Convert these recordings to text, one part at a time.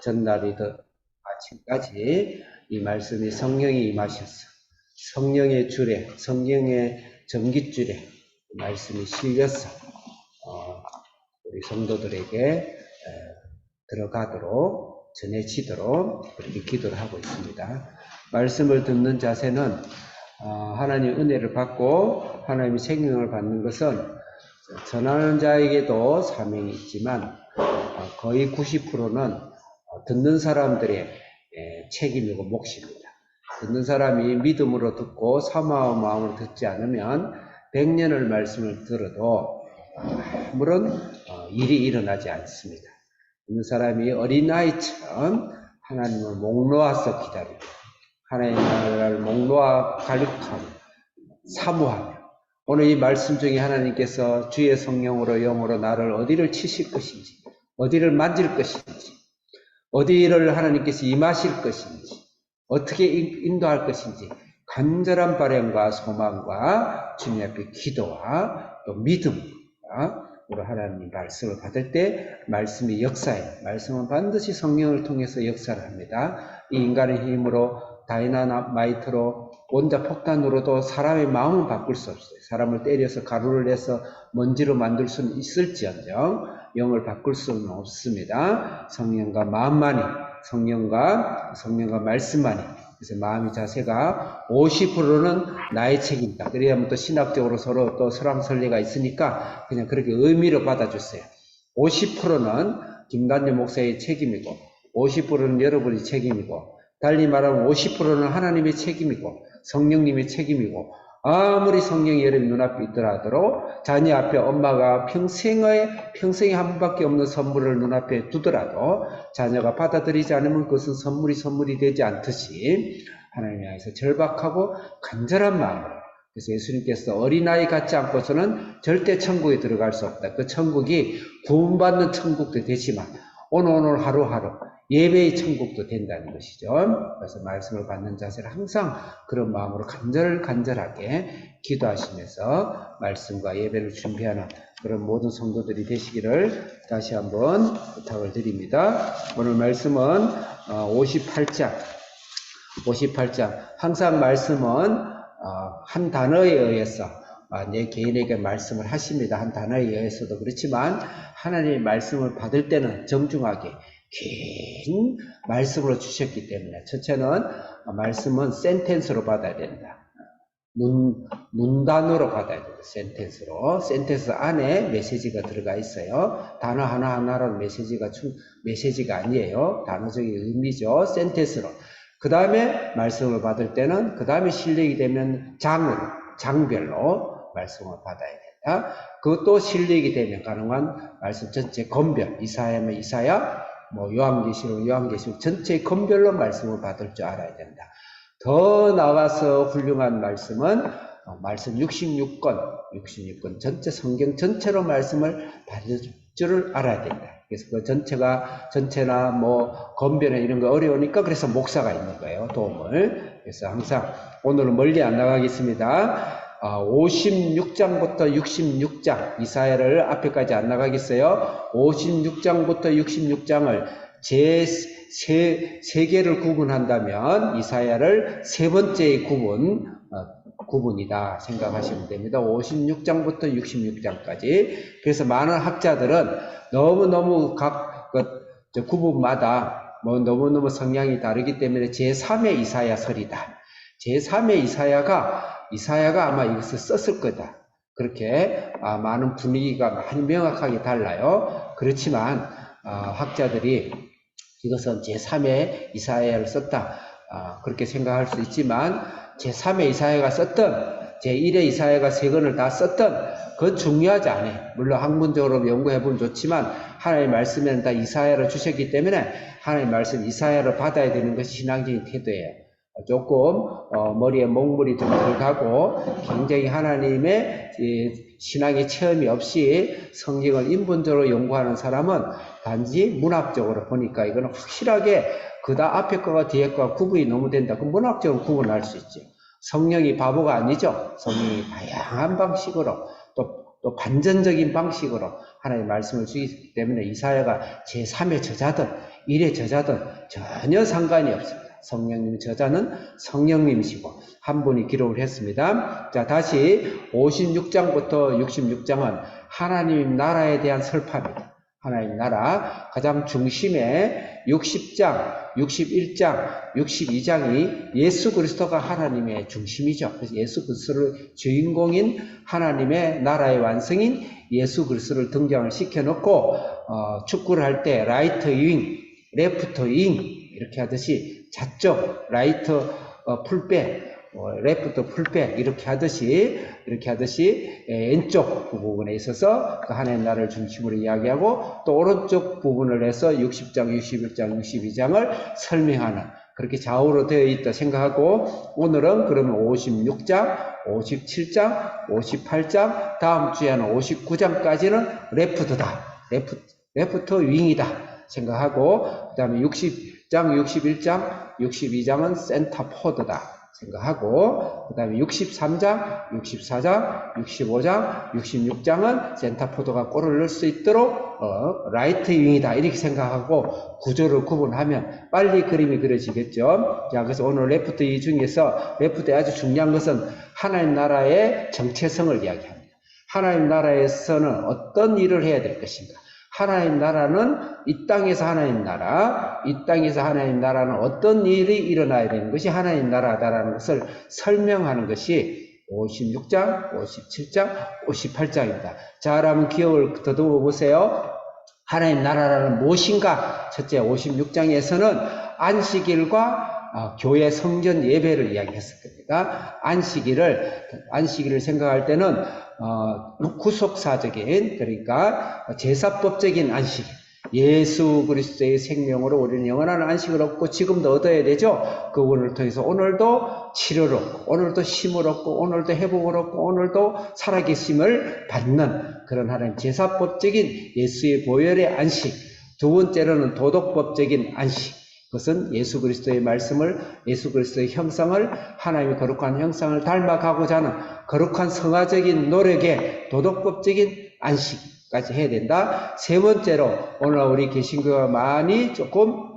전날이든 아침까지 이 말씀이 성령이 임하셔서 성령의 줄에, 성령의 전깃줄에 말씀이 실려서 우리 성도들에게 들어가도록 전해지도록 그렇게 기도를 하고 있습니다. 말씀을 듣는 자세는 하나님 은혜를 받고 하나님의 생명을 받는 것은 전하는 자에게도 사명이 있지만 거의 90%는 듣는 사람들의 책임이고 몫입니다. 듣는 사람이 믿음으로 듣고 사모하는 마음으로 듣지 않으면 100년을 말씀을 들어도 아무런 일이 일어나지 않습니다. 듣는 사람이 어린아이처럼 하나님을 목 놓아서 기다리고 하나님의 나라를 목 놓아 갈급하며 사모하며 오늘 이 말씀 중에 하나님께서 주의 성령으로 영으로 나를 어디를 치실 것인지 어디를 만질 것인지 어디를 하나님께서 임하실 것인지 어떻게 인도할 것인지 간절한 바람과 소망과 주님 앞에 기도와 또 믿음과 우리 하나님 말씀을 받을 때 말씀이 역사해요. 말씀은 반드시 성령을 통해서 역사를 합니다. 이 인간의 힘으로 다이나마이트로 원자폭탄으로도 사람의 마음은 바꿀 수 없어요. 사람을 때려서 가루를 내서 먼지로 만들 수는 있을지언정 영을 바꿀 수는 없습니다. 성령과 마음만이, 성령과 말씀만이. 그래서 마음의 자세가 50%는 나의 책임이다. 그래야면 또 신학적으로 서로 또 설왕설래가 있으니까 그냥 그렇게 의미로 받아주세요. 50%는 김단일 목사의 책임이고 50%는 여러분의 책임이고 달리 말하면 50%는 하나님의 책임이고 성령님의 책임이고 아무리 성령이 여러분 눈앞에 있더라도 자녀 앞에 엄마가 평생에 한 번밖에 없는 선물을 눈앞에 두더라도 자녀가 받아들이지 않으면 그것은 선물이 되지 않듯이 하나님에 대해서 절박하고 간절한 마음으로 그래서 예수님께서 어린아이 같지 않고서는 절대 천국에 들어갈 수 없다. 그 천국이 구원받는 천국도 되지만 오늘 하루하루 예배의 천국도 된다는 것이죠. 그래서 말씀을 받는 자세를 항상 그런 마음으로 간절하게 기도하시면서 말씀과 예배를 준비하는 그런 모든 성도들이 되시기를 다시 한번 부탁을 드립니다. 오늘 말씀은 58장 항상 말씀은 한 단어에 의해서 내 개인에게 말씀을 하십니다. 한 단어에 의해서도 그렇지만 하나님의 말씀을 받을 때는 정중하게 긴 말씀으로 주셨기 때문에 첫째는 말씀은 센텐스로 받아야 된다. 문단으로 받아야 된다. 센텐스 안에 메시지가 들어가 있어요. 단어 하나하나로 메시지가 아니에요. 단어적인 의미죠. 센텐스로. 그 다음에 말씀을 받을 때는 그 다음에 실력이 되면 장별로 말씀을 받아야 된다. 그것도 실력이 되면 가능한 말씀 전체 건별, 이사야면 이사야, 요한계시록 전체 건별로 말씀을 받을 줄 알아야 된다. 더 나아가서 훌륭한 말씀은 말씀 66권 전체 성경 전체로 말씀을 받을 줄을 알아야 된다. 그래서 그 전체나 건별이나 이런 거 어려우니까 그래서 목사가 있는 거예요. 도움을. 그래서 항상 오늘은 멀리 안 나가겠습니다. 56장부터 66장 이사야를 앞에까지 안 나가겠어요. 56장부터 66장을 세 개를 구분한다면 이사야를 세 번째의 구분이다 생각하시면 됩니다. 56장부터 66장까지. 그래서 많은 학자들은 너무너무 각 구분마다 너무너무 성향이 다르기 때문에 제3의 이사야설이다. 제3의 이사야가 아마 이것을 썼을 거다. 그렇게 많은 분위기가 많이 명확하게 달라요. 그렇지만 학자들이 이것은 제3의 이사야를 썼다. 그렇게 생각할 수 있지만 제3의 이사야가 썼던 제1의 이사야가 세 권을 다 썼던 그건 중요하지 않아요. 물론 학문적으로 연구해보면 좋지만 하나님의 말씀에는 다 이사야를 주셨기 때문에 하나님의 말씀 이사야를 받아야 되는 것이 신앙적인 태도예요. 조금 머리에 먹물이 좀 들어가고 굉장히 하나님의 신앙의 체험이 없이 성경을 인본적으로 연구하는 사람은 단지 문학적으로 보니까 이거는 확실하게 그다 앞에 거와 뒤에 거와 구분이 너무 된다. 그럼 문학적으로 구분할 수 있죠. 성령이 바보가 아니죠. 성령이 다양한 방식으로 또 반전적인 방식으로 하나님의 말씀을 주기 때문에 이사야가 제3의 저자든 일의 저자든 전혀 상관이 없습니다. 성령님 저자는 성령님이시고 한 분이 기록을 했습니다. 자, 다시 56장부터 66장은 하나님 나라에 대한 설파입니다. 하나님 나라 가장 중심에 60장, 61장, 62장이 예수 그리스도가 하나님의 중심이죠. 그래서 예수 그리스도를 주인공인 하나님의 나라의 완성인 예수 그리스도를 등장을 시켜놓고 축구를 할 때 라이트 윙, 레프트 윙 이렇게 하듯이 좌쪽 라이트 풀백, 레프트 풀백 이렇게 하듯이 왼쪽 부분에 있어서 그 하나님 나라를 중심으로 이야기하고 또 오른쪽 부분을 해서 60장, 61장, 62장을 설명하는 그렇게 좌우로 되어 있다 생각하고 오늘은 그러면 56장, 57장, 58장 다음 주에는 59장까지는 레프트다. 레프트 윙이다 생각하고 그 다음에 60장, 61장, 62장은 센터 포드다 생각하고 그 다음에 63장, 64장, 65장, 66장은 센터포드가 골을 넣을 수 있도록 라이트 윙이다 이렇게 생각하고 구조를 구분하면 빨리 그림이 그려지겠죠. 자, 그래서 오늘 레프트 이 중에서 레프트의 아주 중요한 것은 하나님 나라의 정체성을 이야기합니다. 하나님 나라에서는 어떤 일을 해야 될 것인가. 하나님 나라는 이 땅에서 하나님 나라, 이 땅에서 하나님 나라는 어떤 일이 일어나야 되는 것이 하나님 나라다라는 것을 설명하는 것이 56장, 57장, 58장입니다. 자, 그러면 기억을 더듬어 보세요. 하나님 나라라는 무엇인가? 첫째, 56장에서는 안식일과 교회 성전 예배를 이야기했을 겁니다. 안식일을 생각할 때는 구속사적인 그러니까 제사법적인 안식 예수 그리스도의 생명으로 우리는 영원한 안식을 얻고 지금도 얻어야 되죠. 그분을 통해서 오늘도 치료를 얻고 오늘도 힘을 얻고 오늘도 회복을 얻고 오늘도 살아계심을 받는 그런 하나님 제사법적인 예수의 보혈의 안식. 두 번째로는 도덕법적인 안식. 그것은 예수 그리스도의 말씀을 예수 그리스도의 형상을 하나님의 거룩한 형상을 닮아가고자 하는 거룩한 성화적인 노력에 도덕법적인 안식까지 해야 된다. 세 번째로 오늘 우리 개신교가 많이 조금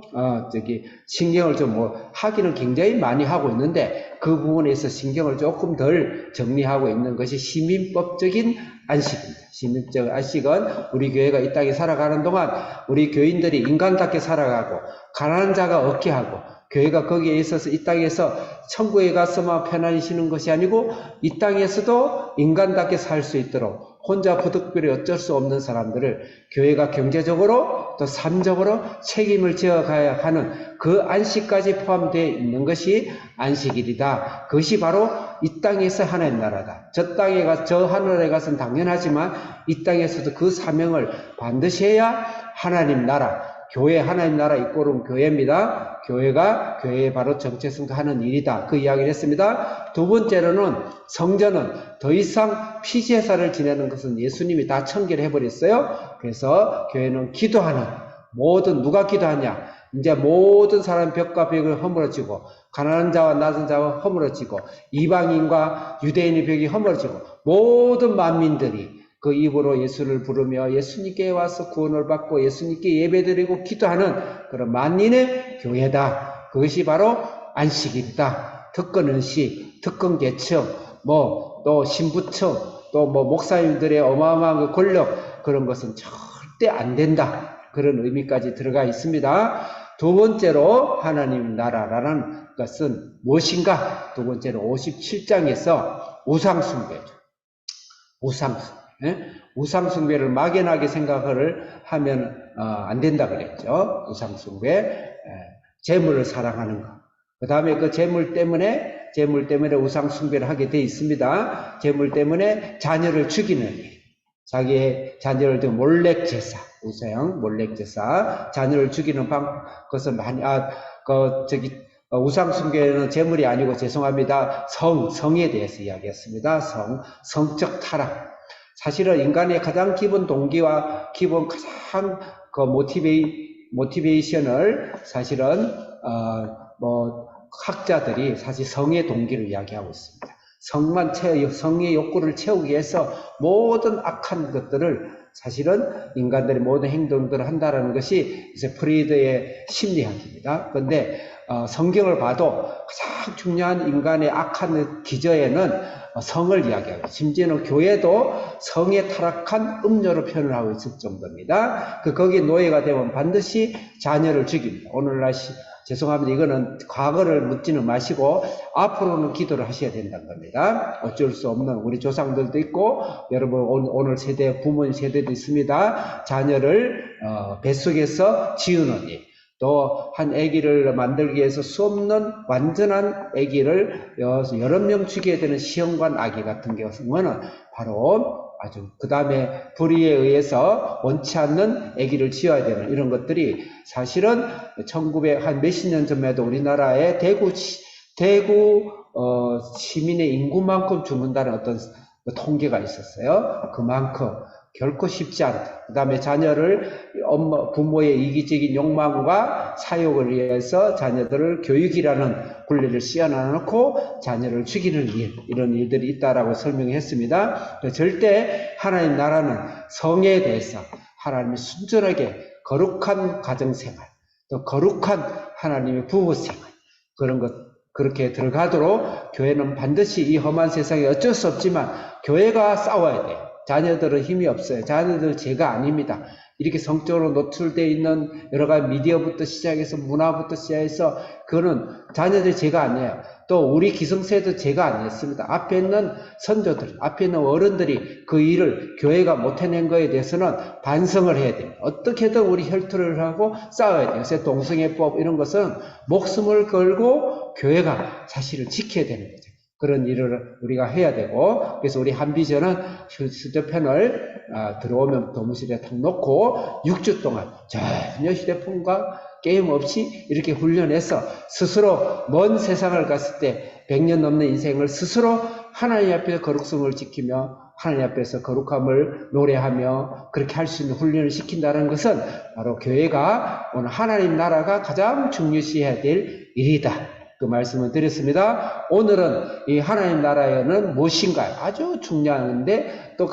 신경을 좀 하기는 굉장히 많이 하고 있는데 그 부분에서 신경을 조금 덜 정리하고 있는 것이 시민법적인 안식입니다. 시민적 안식은 우리 교회가 이 땅에 살아가는 동안 우리 교인들이 인간답게 살아가고 가난한 자가 얻게 하고 교회가 거기에 있어서 이 땅에서 천국에 가서만 편안히 쉬는 것이 아니고 이 땅에서도 인간답게 살 수 있도록 혼자 부득불이 어쩔 수 없는 사람들을 교회가 경제적으로 또 삶적으로 책임을 지어가야 하는 그 안식까지 포함되어 있는 것이 안식일이다. 그것이 바로 이 땅에서 하나님 나라다. 저 하늘에 가서는 당연하지만 이 땅에서도 그 사명을 반드시 해야 하나님 나라, 교회 하나님 나라 이꼴은 교회입니다. 교회가 교회의 바로 정체성과 하는 일이다. 그 이야기를 했습니다. 두 번째로는 성전은 더 이상 피제사를 지내는 것은 예수님이 다 청결해 버렸어요. 그래서 교회는 기도하는 누가 기도하냐? 이제 모든 사람 벽과 벽을 허물어지고 가난한 자와 낮은 자와 허물어지고 이방인과 유대인의 벽이 허물어지고 모든 만민들이 그 입으로 예수를 부르며 예수님께 와서 구원을 받고 예수님께 예배드리고 기도하는 그런 만인의 교회다. 그것이 바로 안식일이다. 특권의식, 특권계층, 또 신부층, 또 목사님들의 어마어마한 그 권력 그런 것은 절대 안 된다. 그런 의미까지 들어가 있습니다. 두 번째로 하나님 나라라는 것은 무엇인가? 두 번째로 57장에서 우상숭배죠. 우상숭배를 막연하게 생각을 하면 안 된다 그랬죠. 우상숭배, 재물을 사랑하는 것. 그 다음에 그 재물 때문에 우상숭배를 하게 돼 있습니다. 재물 때문에 자녀를 죽이는 일. 자기의 자녀를 등 몰렉제사, 몰렉제사, 자녀를 죽이는 것은 우상숭배는 재물이 아니고 죄송합니다. 성에 대해서 이야기했습니다. 성적 타락. 사실은 인간의 가장 기본 동기와 가장 모티베이션을 사실은 학자들이 사실 성의 동기를 이야기하고 있습니다. 성의 욕구를 채우기 위해서 모든 악한 것들을 사실은 인간들이 모든 행동들을 한다는 것이 이제 프리드의 심리학입니다. 그런데 성경을 봐도 가장 중요한 인간의 악한 기저에는 성을 이야기하고, 심지어는 교회도 성에 타락한 음료로 표현을 하고 있을 정도입니다. 거기에 노예가 되면 반드시 자녀를 죽입니다. 오늘날 죄송합니다. 이거는 과거를 묻지는 마시고 앞으로는 기도를 하셔야 된다는 겁니다. 어쩔 수 없는 우리 조상들도 있고, 여러분 오늘 세대, 부모님 세대도 있습니다. 자녀를 뱃속에서 지으는 일, 또 한 아기를 만들기 위해서 수 없는 완전한 아기를 여러 명 죽여야 되는 시험관 아기 같은 경우는 바로 아주 그 다음에 불의에 의해서 원치 않는 아기를 지어야 되는 이런 것들이 사실은 1900 한 몇십 년 전에도 우리나라의 대구 시민의 인구만큼 죽는다는 어떤 통계가 있었어요. 그만큼 결코 쉽지 않다. 그 다음에 자녀를 부모의 이기적인 욕망과 사욕을 위해서 자녀들을 교육이라는 굴레를 씌워놔놓고 자녀를 죽이는 일, 이런 일들이 있다라고 설명했습니다. 절대 하나님 나라는 성에 대해서 하나님이 순전하게 거룩한 가정생활, 또 거룩한 하나님의 부부생활, 그런 것, 그렇게 들어가도록 교회는 반드시 이 험한 세상에 어쩔 수 없지만 교회가 싸워야 돼요. 자녀들은 힘이 없어요. 자녀들 죄가 아닙니다. 이렇게 성적으로 노출되어 있는 여러 가지 미디어부터 시작해서 문화부터 시작해서 그거는 자녀들 죄가 아니에요. 또 우리 기성세도 죄가 아니었습니다. 앞에 있는 선조들, 앞에 있는 어른들이 그 일을 교회가 못해낸 거에 대해서는 반성을 해야 됩니다. 어떻게든 우리 혈투를 하고 싸워야 돼요. 그래서 동성애법 이런 것은 목숨을 걸고 교회가 사실을 지켜야 되는 거죠. 그런 일을 우리가 해야 되고, 그래서 우리 한비전은 휴대폰을 들어오면 도무실에 탁 놓고 6주 동안 전혀 휴대폰과 게임 없이 이렇게 훈련해서 스스로 먼 세상을 갔을 때 100년 넘는 인생을 스스로 하나님 앞에서 거룩성을 지키며 하나님 앞에서 거룩함을 노래하며 그렇게 할 수 있는 훈련을 시킨다는 것은 바로 교회가 오늘 하나님 나라가 가장 중요시해야 될 일이다. 그 말씀을 드렸습니다. 오늘은 이 하나님 나라에는 무엇인가 아주 중요한데 또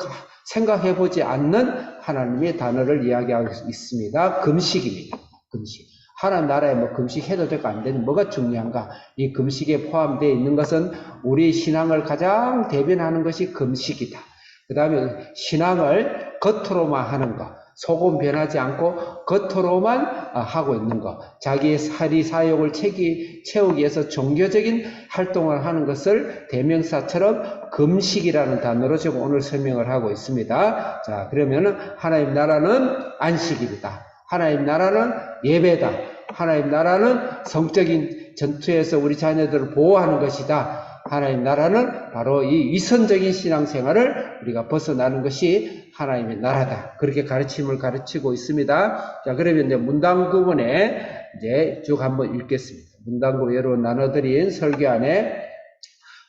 생각해보지 않는 하나님의 단어를 이야기하고 있습니다. 금식입니다. 금식. 하나님 나라에 뭐 금식해도 되고 안 되는 뭐가 중요한가? 이 금식에 포함되어 있는 것은 우리 신앙을 가장 대변하는 것이 금식이다. 그 다음에 신앙을 겉으로만 하는 것. 속은 변하지 않고 겉으로만 하고 있는 것, 자기의 사리사욕을 채우기 위해서 종교적인 활동을 하는 것을 대명사처럼 금식이라는 단어로 지금 오늘 설명을 하고 있습니다. 자, 그러면은 하나님 나라는 안식일이다. 하나님 나라는 예배다. 하나님 나라는 성적인 전투에서 우리 자녀들을 보호하는 것이다. 하나님 나라는 바로 이 위선적인 신앙생활을 우리가 벗어나는 것이 하나님의 나라다. 그렇게 가르치고 있습니다. 자, 그러면 이제 문단 구문에 이제 쭉 한번 읽겠습니다. 문단 구문 여러분 나눠드린 설교 안에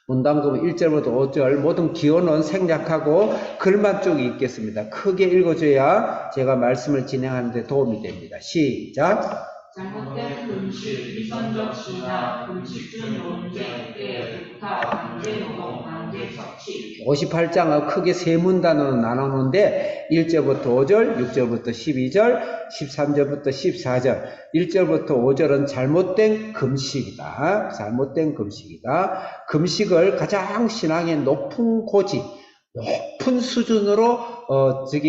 문단 구문 1절부터 5절 모든 기호는 생략하고 글만 쭉 읽겠습니다. 크게 읽어줘야 제가 말씀을 진행하는 데 도움이 됩니다. 시작. 잘못된 금식, 위선적 신앙, 금식준 논쟁, 때부터 강제노동, 강제섭취. 58장은 크게 세 문단으로 나누는데 1절부터 5절, 6절부터 12절, 13절부터 14절, 1절부터 5절은 잘못된 금식이다. 잘못된 금식이다. 금식을 가장 신앙의 높은 고지, 높은 수준으로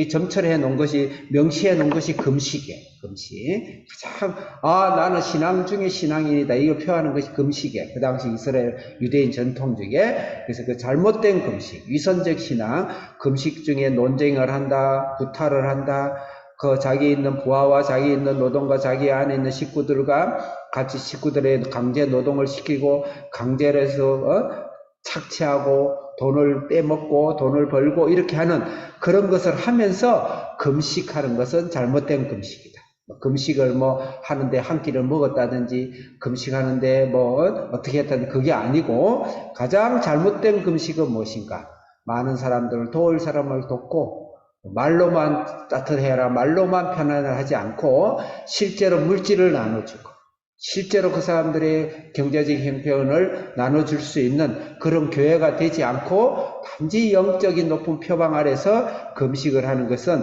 점철해 놓은 것이, 명시해 놓은 것이 금식이에요. 금식. 가장 나는 신앙 중에 신앙인이다. 이걸 표현하는 것이 금식이에요. 그 당시 이스라엘 유대인 전통 중에. 그래서 그 잘못된 금식, 위선적 신앙, 금식 중에 논쟁을 한다, 구타를 한다. 그 자기 있는 부하와 자기 있는 노동과 자기 안에 있는 식구들과 같이 식구들의 강제 노동을 시키고 강제로 해서 착취하고 돈을 떼먹고 돈을 벌고 이렇게 하는 그런 것을 하면서 금식하는 것은 잘못된 금식이다. 금식을 하는데 한 끼를 먹었다든지 금식하는데 어떻게 했다든지 그게 아니고 가장 잘못된 금식은 무엇인가? 많은 사람들을 도울 사람을 돕고 말로만 따뜻해라 말로만 편안을 하지 않고 실제로 물질을 나눠주고 실제로 그 사람들의 경제적인 형편을 나눠줄 수 있는 그런 교회가 되지 않고 단지 영적인 높은 표방 아래서 금식을 하는 것은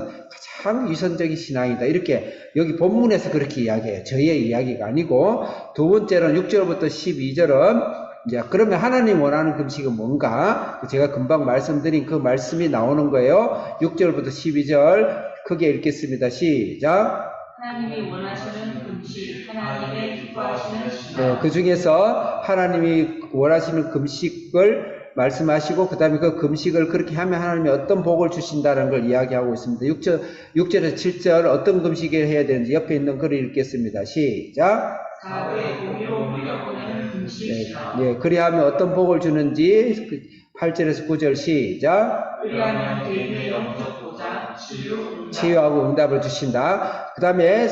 가장 위선적인 신앙이다. 이렇게 여기 본문에서 그렇게 이야기해요. 저희의 이야기가 아니고. 두 번째는 6절부터 12절은 이제 그러면 하나님 원하는 금식은 뭔가? 제가 금방 말씀드린 그 말씀이 나오는 거예요. 6절부터 12절 크게 읽겠습니다. 시작. 하나님이 원하시는 금식, 하나님의 기뻐하시는 신앙. 네, 그 중에서 하나님이 원하시는 금식을 말씀하시고 그 다음에 그 금식을 그렇게 하면 하나님이 어떤 복을 주신다는 걸 이야기하고 있습니다. 6절에서 7절 어떤 금식을 해야 되는지 옆에 있는 글을 읽겠습니다. 시작. 사회 공의로 물려보내는 금식이라. 네, 그리하면 어떤 복을 주는지 8절에서 9절 시작. 그리하면 개인의 영적 보좌, 치유하고 응답을 주신다. 그 다음에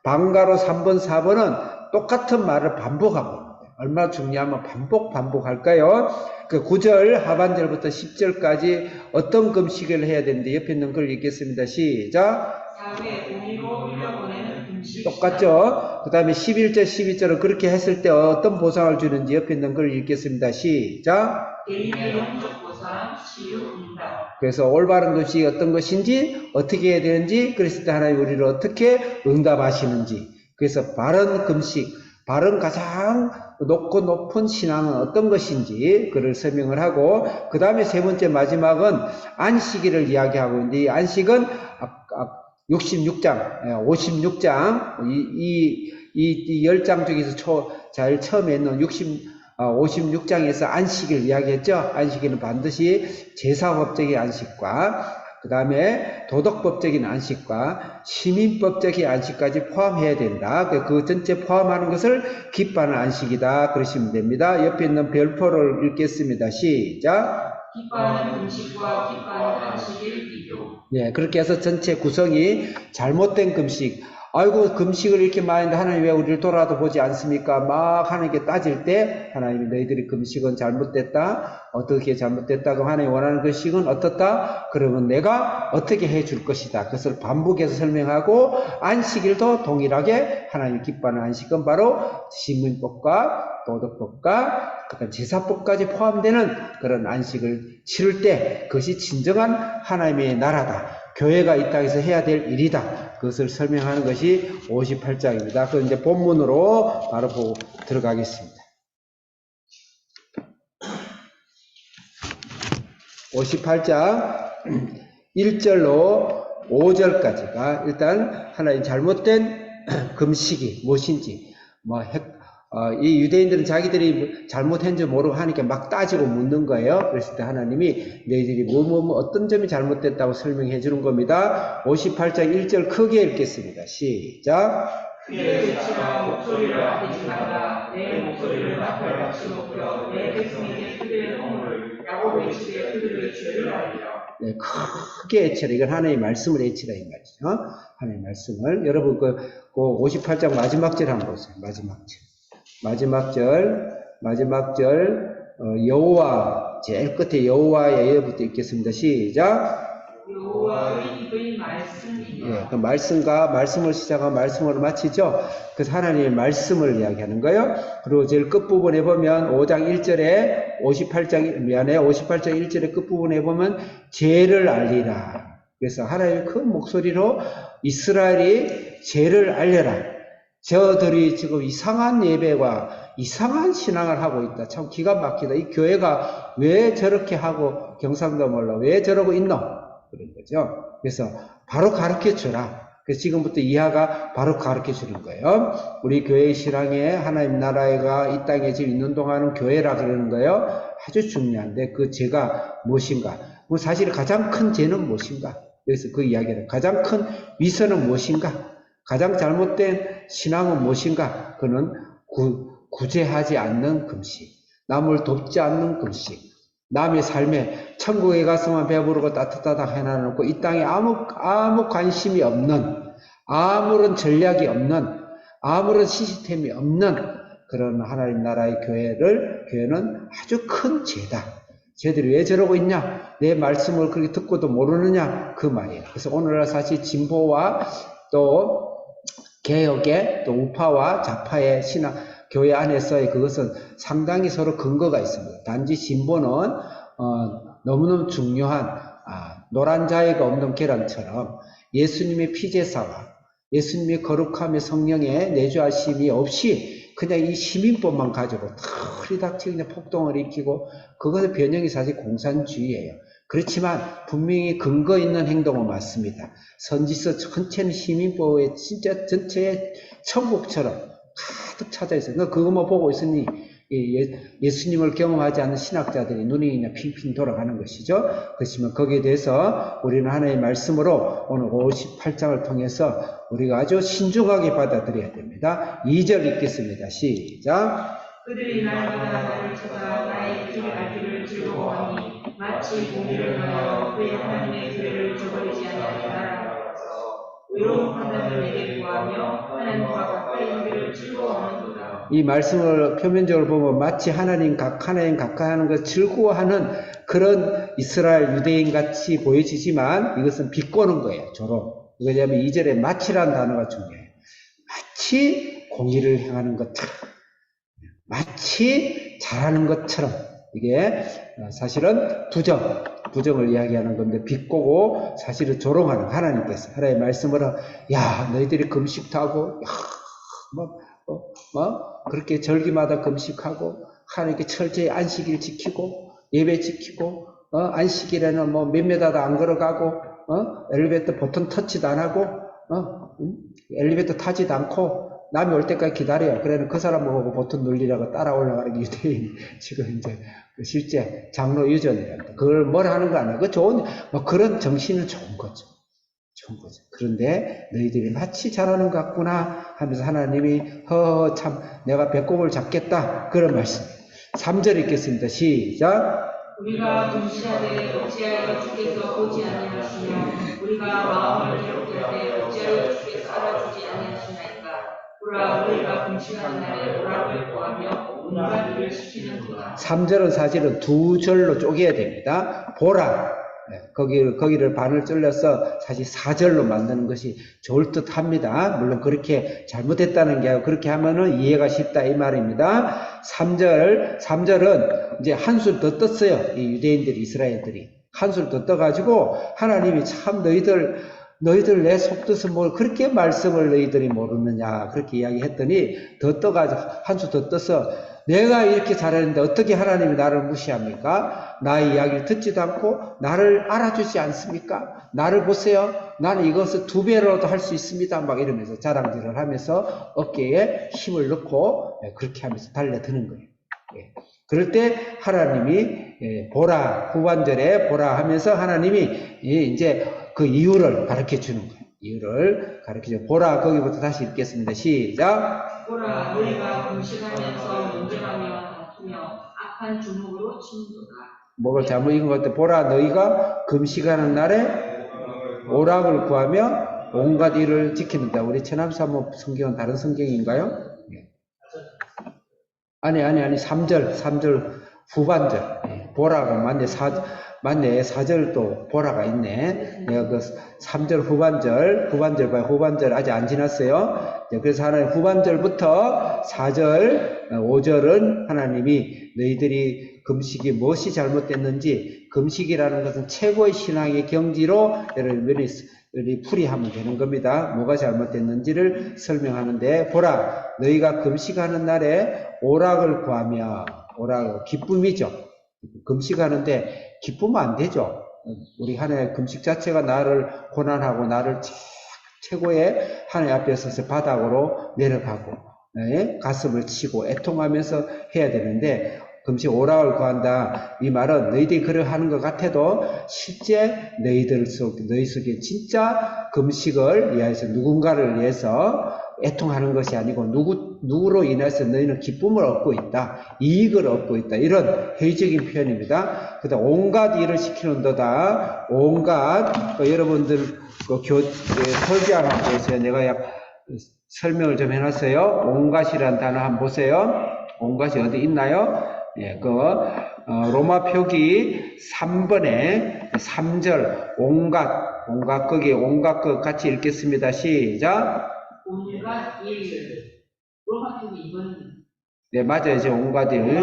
방가로 3번, 4번은 똑같은 말을 반복하고 있는데 얼마나 중요하면 반복할까요? 그 9절 하반절부터 10절까지 어떤 금식을 해야 되는데 옆에 있는 걸 읽겠습니다. 시작. 사회 공의로 물려보내는 금식. 똑같죠? 그 다음에 11절, 12절은 그렇게 했을 때 어떤 보상을 주는지 옆에 있는 걸 읽겠습니다. 시작. 개인의 영적 보상, 치유, 응답. 그래서 올바른 것이 어떤 것인지 어떻게 해야 되는지 그랬을 때 하나님 우리를 어떻게 응답하시는지 그래서 바른 금식 바른 가장 높은 신앙은 어떤 것인지 그를 설명을 하고 그 다음에 세 번째 마지막은 안식일을 이야기하고 있는데 이 안식은 66장 56장 이 10장 중에서 제일 처음에 있는 56장에서 안식일 이야기했죠. 안식일은 반드시 제사법적인 안식과 그 다음에 도덕법적인 안식과 시민법적인 안식까지 포함해야 된다. 그 전체 포함하는 것을 기뻐하는 안식이다. 그러시면 됩니다. 옆에 있는 별표를 읽겠습니다. 시작. 기뻐하는 금식과 기뻐하는 안식일 비교. 네, 그렇게 해서 전체 구성이 잘못된 금식. 아이고 금식을 이렇게 많이 했는데 하나님 왜 우리를 돌아도 보지 않습니까? 막 하나님께 따질 때 하나님이 너희들이 금식은 잘못됐다. 어떻게 잘못됐다. 그럼 하나님 원하는 금식은 어떻다? 그러면 내가 어떻게 해줄 것이다. 그것을 반복해서 설명하고 안식일도 동일하게 하나님 기뻐하는 안식은 바로 시민법과 도덕법과 그다음 제사법까지 포함되는 그런 안식을 치를 때 그것이 진정한 하나님의 나라다. 교회가 이 땅에서 해야 될 일이다. 그것을 설명하는 것이 58장입니다. 그 이제 본문으로 바로 보고 들어가겠습니다. 58장 1절로 5절까지가 일단 하나의 잘못된 금식이 무엇인지 이 유대인들은 자기들이 잘못한 줄 모르고 하니까 막 따지고 묻는 거예요. 그랬을 때 하나님이 너희들이 어떤 점이 잘못됐다고 설명해 주는 겁니다. 58장 1절 크게 읽겠습니다. 시작. 그의 외치와 목소리를 아끼지 말라. 내 목소리를 나팔같이 높여 내 백성에게 그들의 허물을 야곱 외치되 그들의 죄를 알리라. 네, 크게 외치라. 이건 하나님의 말씀을 외치라 이 말이죠. 하나님의 말씀을 여러분 그 58장 마지막 절 한번 보세요. 마지막 절 여호와 제일 끝에 여호와의 예부터 읽겠습니다. 시작. 여호와의 말씀이니라. 예, 그 말씀을 시작하고 말씀으로 마치죠. 그래서 하나님의 말씀을 이야기하는 거예요. 그리고 제일 끝부분에 보면 58장 1절의 끝부분에 보면 죄를 알리라. 그래서 하나님의 큰 목소리로 이스라엘이 죄를 알려라. 저들이 지금 이상한 예배와 이상한 신앙을 하고 있다. 참 기가 막히다. 이 교회가 왜 저렇게 하고 경상도 몰라 왜 저러고 있노? 그런 거죠. 그래서 바로 가르쳐 주라. 그래서 지금부터 이하가 바로 가르쳐 주는 거예요. 우리 교회의 신앙에 하나님 나라가 이 땅에 지금 있는 동안은 교회라 그러는 거예요. 아주 중요한데 그 죄가 무엇인가? 사실 가장 큰 죄는 무엇인가? 그래서 그 이야기를 가장 큰 위선은 무엇인가? 가장 잘못된 신앙은 무엇인가? 그는 구제하지 않는 금식, 남을 돕지 않는 금식, 남의 삶에 천국에 가서만 배부르고 따뜻하다 해놔놓고 이 땅에 아무 관심이 없는, 아무런 전략이 없는, 아무런 시스템이 없는 그런 하나님 나라의 교회는 아주 큰 죄다. 쟤들이 왜 저러고 있냐? 내 말씀을 그렇게 듣고도 모르느냐? 그 말이에요. 그래서 오늘날 사실 진보와 또 개혁의 또 우파와 좌파의 신학, 교회 안에서의 그것은 상당히 서로 근거가 있습니다. 단지 진보는, 너무너무 중요한, 노란 자에가 없는 계란처럼 예수님의 피제사와 예수님의 거룩함의 성령의 내주하심이 없이 그냥 이 시민법만 가지고 털이닥치고 그냥 폭동을 일으키고 그것의 변형이 사실 공산주의예요. 그렇지만 분명히 근거 있는 행동은 맞습니다. 선지서 전체는 시민법의 진짜 전체의 천국처럼 가득 차져 있어요. 그것만 보고 있으니 예수님을 경험하지 않는 신학자들이 눈이 그냥 핑핑 돌아가는 것이죠. 그렇지만 거기에 대해서 우리는 하나님의 말씀으로 오늘 58장을 통해서 우리가 아주 신중하게 받아들여야 됩니다. 2절 읽겠습니다. 시작. 그들이 날마다 나를 찾아 나의 길을 알기를 즐거워하니 마치 공의를 하여 그의 하나님의 규례를 저버리지 아니하는 나라로서 의로운 판단을 내게 구하며 하나님과 가까이 하기를 즐거워하는도다. 이 말씀을 표면적으로 보면 마치 하나님 가까이 하는 것 즐거워하는 그런 이스라엘 유대인 같이 보여지지만 이것은 비꼬는 거예요. 조롱. 왜냐하면 2절에 마치라는 단어가 중요해요. 마치 공의를 행하는 것처럼, 마치 잘하는 것처럼. 이게 사실은 부정을 이야기하는 건데 비꼬고 사실은 조롱하는 하나님께서 하나님의 말씀으로 야 너희들이 금식도 하고 그렇게 절기마다 금식하고 하나님께 철저히 안식일 지키고 예배 지키고 안식일에는 뭐 몇 메다도 안 걸어가고 엘리베이터 버튼 터치도 안 하고 엘리베이터 타지도 않고 남이 올 때까지 기다려요. 그래는 그 사람 보고 버튼 눌리라고 따라 올라가는 유대인 지금 이제 실제 장로 유전이랍니다. 그걸 뭐라 하는 거 아니에요. 그 좋은 뭐 그런 정신은 좋은 거죠. 그런데 너희들이 마치 잘하는 것 같구나 하면서 하나님이 참 내가 배꼽을 잡겠다 그런 말씀. 3절 읽겠습니다. 시작. 우리가 금시하되 어찌하여 주께서 오지 아니하시며 우리가 마음을 괴롭힐 때 어찌하여 주께서 알아주지 아니하시나이까. 보라 우리가 금식하는 날에 오락을 구하며 온갖 일을 시키는도다. 3절은 사실은 두 절로 쪼개야 됩니다. 보라 거기를 반을 잘라서 사실 4절로 만드는 것이 좋을 듯 합니다. 물론 그렇게 잘못했다는 게 아니고 그렇게 하면은 이해가 쉽다 이 말입니다. 3절은 이제 한술 더 떴어요. 이 유대인들이, 이스라엘들이. 한술 더 떠가지고 하나님이 참 너희들 내 속뜻은 뭘 그렇게 말씀을 너희들이 모르느냐 그렇게 이야기했더니 더 떠가지고 한술 더 떠서 내가 이렇게 잘했는데 어떻게 하나님이 나를 무시합니까? 나의 이야기를 듣지도 않고 나를 알아주지 않습니까? 나를 보세요. 나는 이것을 2배로도 할 수 있습니다. 막 이러면서 자랑질을 하면서 어깨에 힘을 넣고 그렇게 하면서 달려드는 거예요. 그럴 때 하나님이 보라 후반절에 보라 하면서 하나님이 이제 그 이유를 가르쳐 주는 거예요. 이유를 가르쳐 줘. 보라 거기부터 다시 읽겠습니다. 시작. 보라 너희가 금식하면서 논쟁하며 다투며 악한 주먹으로 치는도다. 뭐가 잘못 읽은 것 같아. 보라 너희가 금식하는 날에 오락을 구하며 온갖 일을 지키는다. 우리 천암사모 성경은 다른 성경인가요? 아니 3절 후반절. 보라가 맞네. 4절도 보라가 있네. 내가 그 3절 후반절 봐요. 후반절 아직 안 지났어요. 그래서 하나님 후반절부터 4절, 5절은 하나님이 너희들이 금식이 무엇이 잘못됐는지 금식이라는 것은 최고의 신앙의 경지로 여러분들이 풀이하면 되는 겁니다. 뭐가 잘못됐는지를 설명하는데 보라 너희가 금식하는 날에 오락을 구하며 오락 기쁨이죠. 금식하는데 기쁘면 안 되죠. 우리 하나님의 금식 자체가 나를 고난하고 나를 최고의 하나님 앞에 서서 바닥으로 내려가고 가슴을 치고 애통하면서 해야 되는데 금식 오락을 구한다. 이 말은 너희들이 그를 하는 것 같아도 실제 너희 속에 진짜 금식을 위해서 누군가를 위해서 애통하는 것이 아니고 누구로 인해서 너희는 기쁨을 얻고 있다. 이익을 얻고 있다. 이런 회의적인 표현입니다. 그다음 온갖 일을 시키는도다. 온갖 여러분들 설교하는 거에서 내가 설명을 좀 해놨어요. 온갖이라는 단어 한번 보세요. 온갖이 어디 있나요? 로마 표기 3번에 3절 온갖 거기에 온갖 것 같이 읽겠습니다. 시작. 온갖 일. 로마 쪽이 2번. 네, 맞아요. 지금 온갖 일.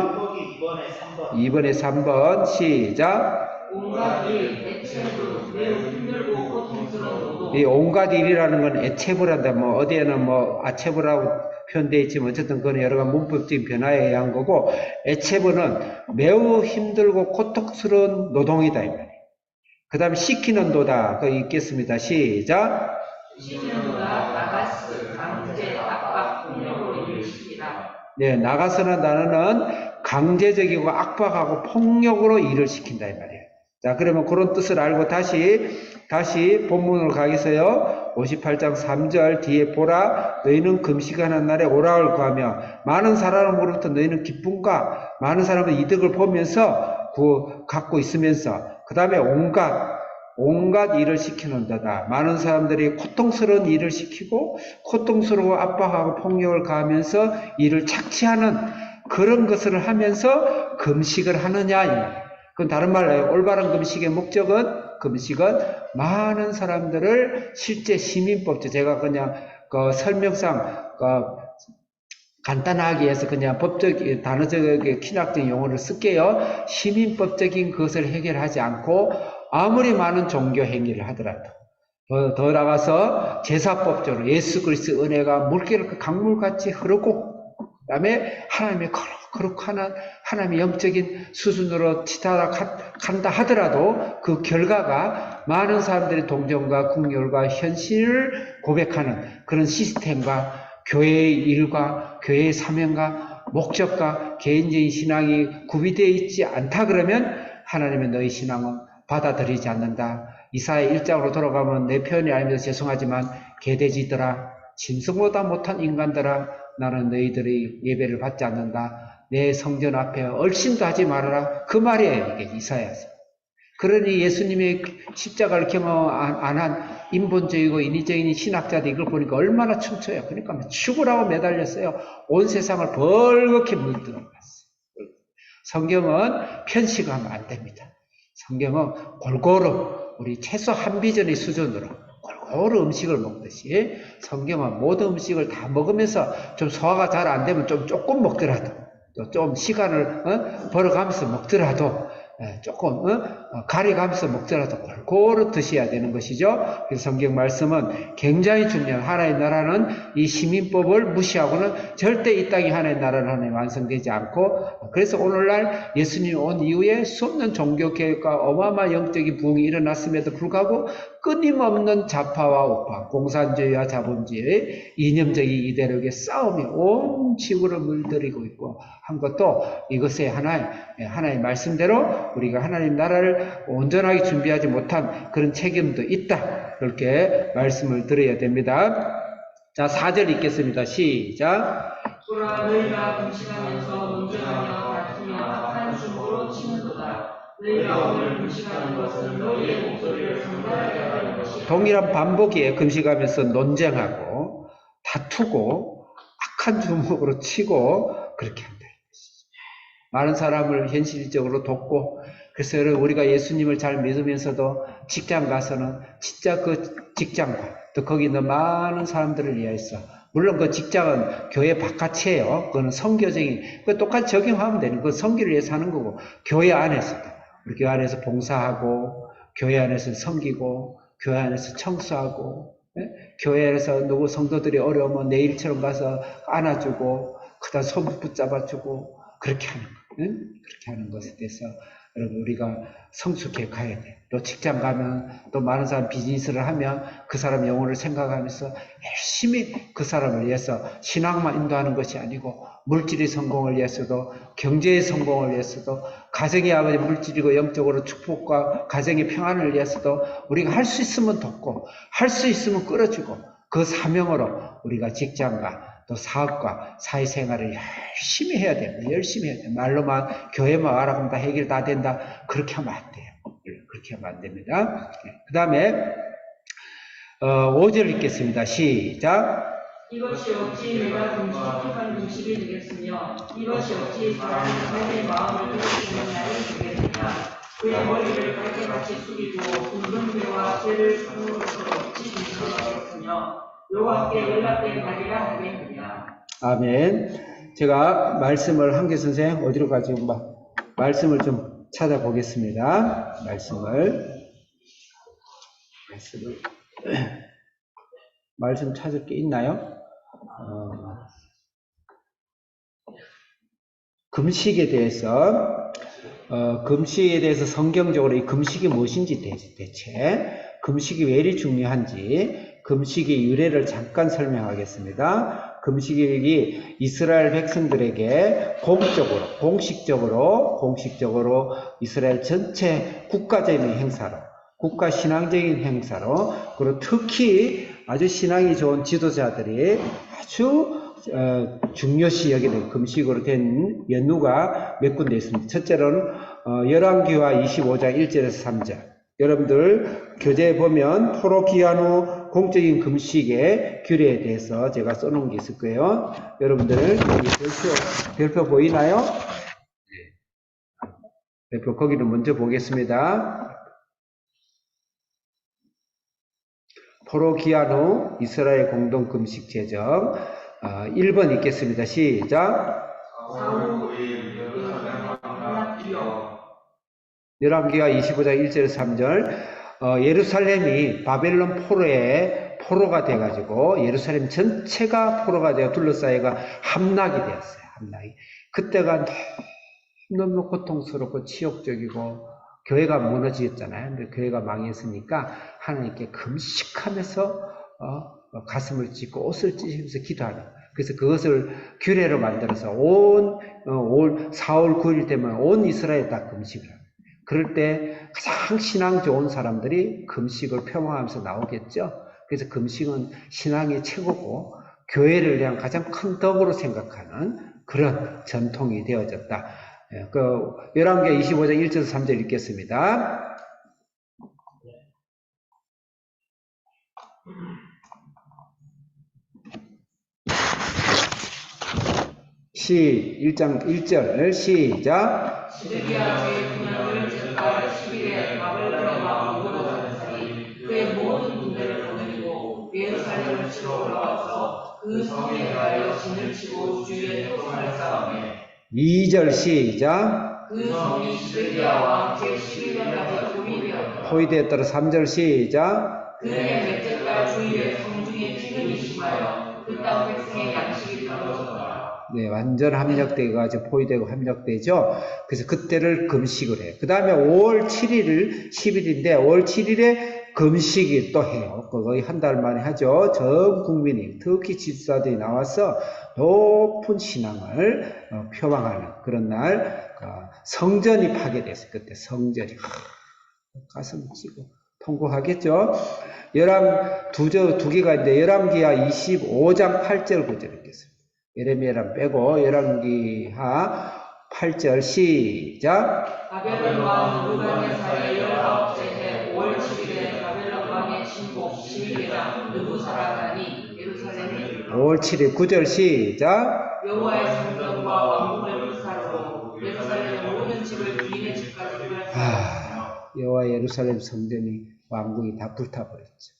2번에 3번. 시작. 온갖 일, 애체부, 매우 힘들고 고통스러운 노동. 이 온갖 일이라는 건 애체부란다. 뭐, 어디에는 뭐, 아체부라고 표현되어 있지만, 어쨌든 그건 여러 가지 문법적인 변화에 의한 거고, 애체부는 매우 힘들고 고통스러운 노동이다. 이 말이에요. 그 다음에 시키는 도다. 그 있겠습니다. 시작. 시키는 도다, 나가스, 강제, 압박, 폭력으로 일을 시키라. 네, 나가서는 단어는 강제적이고 압박하고 폭력으로 일을 시킨다. 이 말이에요. 자, 그러면 그런 뜻을 알고 다시 본문으로 가겠어요. 58장 3절 뒤에 보라, 너희는 금식하는 날에 오락을 구하며 많은 사람으로부터 너희는 기쁨과 많은 사람의 이득을 보면서 갖고 있으면서 그 다음에 온갖 일을 시키는다다. 많은 사람들이 고통스러운 일을 시키고 고통스러워 압박하고 폭력을 가하면서 일을 착취하는 그런 것을 하면서 금식을 하느냐 이 말이에요. 그건 다른 말로 올바른 금식의 금식은 많은 사람들을 실제 시민법적, 제가 그냥 그 설명상 간단하게 해서 그냥 법적, 단어적인 키락적인 용어를 쓸게요. 시민법적인 것을 해결하지 않고 아무리 많은 종교 행위를 하더라도 더 나가서 제사법적으로 예수 그리스도의 은혜가 물결 강물같이 흐르고 그 다음에 하나님의 거룩한 하나님의 영적인 수준으로 치닫아간다 하더라도 그 결과가 많은 사람들의 동정과 긍휼과 현실을 고백하는 그런 시스템과 교회의 일과 교회의 사명과 목적과 개인적인 신앙이 구비되어 있지 않다 그러면 하나님의 너희 신앙은 받아들이지 않는다. 이사야 1장으로 돌아가면 내 표현이 아니면서 죄송하지만 개돼지들아, 짐승보다 못한 인간들아, 나는 너희들의 예배를 받지 않는다. 내 성전 앞에 얼씬도 하지 말아라. 그 말이에요. 이게 이사야서. 그러니 예수님의 십자가를 경험 안 한 인본적이고 인위적인 신학자들 이걸 보니까 얼마나 춤춰요. 그러니까 죽으라고 매달렸어요. 온 세상을 벌겋게 물들어 갔어요. 성경은 편식하면 안 됩니다. 성경은 골고루 우리 최소 한 비전의 수준으로 골고루 음식을 먹듯이 성경은 모든 음식을 다 먹으면서 좀 소화가 잘 안 되면 좀 조금 먹더라도 또 좀 시간을 벌어가면서 먹더라도 조금 가려가면서 먹더라도 골고루 드셔야 되는 것이죠. 그래서 성경 말씀은 굉장히 중요한 하나의 나라는 이 시민법을 무시하고는 절대 이 땅이 하나의 나라는 하나님 완성되지 않고 그래서 오늘날 예수님이 온 이후에 수없는 종교개혁과 어마어마한 영적인 부흥이 일어났음에도 불구하고 끊임없는 좌파와 우파, 공산주의와 자본주의의 이념적인 이데올로기의 싸움이 온 지구를 물들이고 있고 한 것도 이것의 하나의 말씀대로 우리가 하나님 나라를 온전하게 준비하지 못한 그런 책임도 있다. 그렇게 말씀을 드려야 됩니다. 자, 4절 읽겠습니다. 시작. 보라, 너희가 금식하면서 논쟁하며 다투며 악한 중으로 치는도다. 너희가 오늘 금식하는 것은 너희의 목소리를 상달하게 하는 것이 동일한 반복이에요. 금식하면서 논쟁하고 다투고 악한 주먹으로 치고 그렇게 한다. 많은 사람을 현실적으로 돕고 그래서 우리가 예수님을 잘 믿으면서도 직장 가서는 진짜 그 직장과 또 거기 있는 많은 사람들을 위해서 물론 그 직장은 교회 바깥이에요. 그거는 선교적인 그 똑같이 적용하면 되는 그 선교를 위해서 하는 거고 교회 안에서도 우리 교회 안에서 봉사하고 교회 안에서 섬기고 교회 안에서 청소하고 교회 안에서 누구 성도들이 어려우면 내일처럼 가서 안아주고 그다음 손 붙잡아주고 그렇게 하는 거. 그렇게 하는 것에 대해서 여러분 우리가 성숙해 가야 돼. 또 직장 가면 또 많은 사람 비즈니스를 하면 그 사람 영혼을 생각하면서 열심히 그 사람을 위해서 신앙만 인도하는 것이 아니고 물질의 성공을 위해서도 경제의 성공을 위해서도 가정의 아버지 물질이고 영적으로 축복과 가정의 평안을 위해서도 우리가 할 수 있으면 돕고 할 수 있으면 끌어주고 그 사명으로 우리가 직장과 또 사업과 사회생활을 열심히 해야 됩니다. 열심히 해야 돼요. 말로만 교회만 와라 그러면 다 해결 다 된다. 그렇게 하면 안 돼요. 그렇게 하면 안 됩니다. 그 다음에 5절 읽겠습니다. 시작. 이것이 어찌 내가 택한 금식이 되겠으며 이것이 어찌 사람의 삶의 마음을 돌이키는 날이 되겠느냐. 그의 머리를 갈대같이 숙이고 굵은 배와 쇠를 손으로서 어찌 빗어내겠으며 여호와께 연락된 날이라 하겠느냐. 아멘. 제가 말씀을 한계 선생 어디로 가지고 말씀을 좀 찾아보겠습니다. 말씀 찾을 게 있나요? 금식에 대해서 성경적으로 이 금식이 무엇인지 대체 금식이 왜 이리 중요한지 금식의 유래를 잠깐 설명하겠습니다. 금식이 이스라엘 백성들에게 공식적으로 이스라엘 전체 국가적인 행사로, 국가 신앙적인 행사로, 그리고 특히 아주 신앙이 좋은 지도자들이 아주 중요시 여기는 금식으로 된 연후가 몇 군데 있습니다. 첫째로는 열왕기하 25장 1절에서 3절. 여러분들 교재에 보면 포로기한 후 공적인 금식의 규례에 대해서 제가 써놓은 게 있을 거예요. 여러분들 별표 보이나요? 네. 별표 거기를 먼저 보겠습니다. 포로기한 후 이스라엘 공동 금식 제정 1번 읽겠습니다. 시작. 열왕기하 25장 1절 3절 예루살렘이 바벨론 포로가 돼가지고 예루살렘 전체가 포로가 되어 둘러싸여가 함락이 되었어요. 그때가 너무 고통스럽고 치욕적이고 교회가 무너지었잖아요. 근데 교회가 망했으니까 하나님께 금식하면서 가슴을 찢고 옷을 찢으면서 기도하는. 그래서 그것을 규례로 만들어서 올 4월 9일 되면 온 이스라엘 다 금식을 합니다. 그럴 때 가장 신앙 좋은 사람들이 금식을 표방하면서 나오겠죠. 그래서 금식은 신앙의 최고고 교회를 위한 가장 큰 덕으로 생각하는 그런 전통이 되어졌다. 열왕기하 25장 1절 3절 읽겠습니다. 시 1장 1절 시작. 시드기야의 군함을 즉각 10일에 바벨론의 왕 느부갓네살이 그의 모든 군대를 거느리고 예루살렘을 치러 올라와서 그 성에 대하여 진을 치고 주위에 토성을 쌓으며 2절 시작. 그 성이 시드기야 왕 제11년까지 포위되었더라. 3절 시작. 그의 넷째 달 주위에 성중에 기근이 심하여 그 땅 백성의 양식이 떨어졌더라. 네, 완전 함락돼가지고 포위되고 함락되죠. 그래서 그때를 금식을 해요. 그 다음에 5월 7일 10일인데 5월 7일에 금식을 또 해요. 거의 한 달 만에 하죠. 전 국민이 특히 지도자들이 나와서 높은 신앙을 표방하는 그런 날 성전이 파괴됐어요. 그때 성전이 가슴 찌고 통곡하겠죠. 두 개가 있는데 열왕기하 25장 8절 9절 읽겠습니다. 예레미야랑 빼고 열왕기하 8절 시작. 바벨론 왕 느부갓네살의 19째 해 5월 7일에 바벨론 왕의 신복 12계장 느부사라단이 예루살렘에 5월 7일 9절 시작. 여호와의 성전과 왕궁을 불사르고 예루살렘 모든 집을 주인의 집까지 불살랐으며 여호와 예루살렘 성전이 왕궁이 다 불타버렸죠.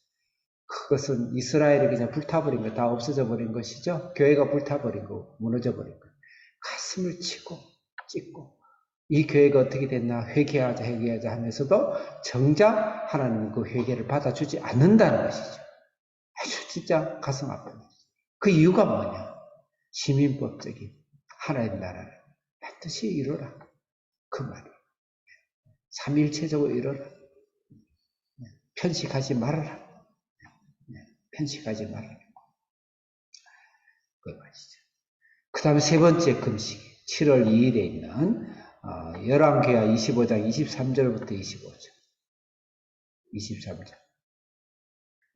그것은 이스라엘이 그냥 불타버린 거, 다 없어져 버린 것이죠. 교회가 불타버린 거, 무너져 버린 거. 가슴을 치고 찢고 이 교회가 어떻게 됐나 회개하자 하면서도 정작 하나님은 그 회개를 받아주지 않는다는 것이죠. 아주 진짜 가슴 아픕니다. 그 이유가 뭐냐? 시민법적인 하나님 나라를 반드시 이루라. 그 말이에요. 삼일체적으로 이루라. 편식하지 말아라. 편식하지 말아라. 그 말이죠. 그 다음에 세 번째 금식, 7월 2일에 있는 열왕기하 25장 23절부터 25절.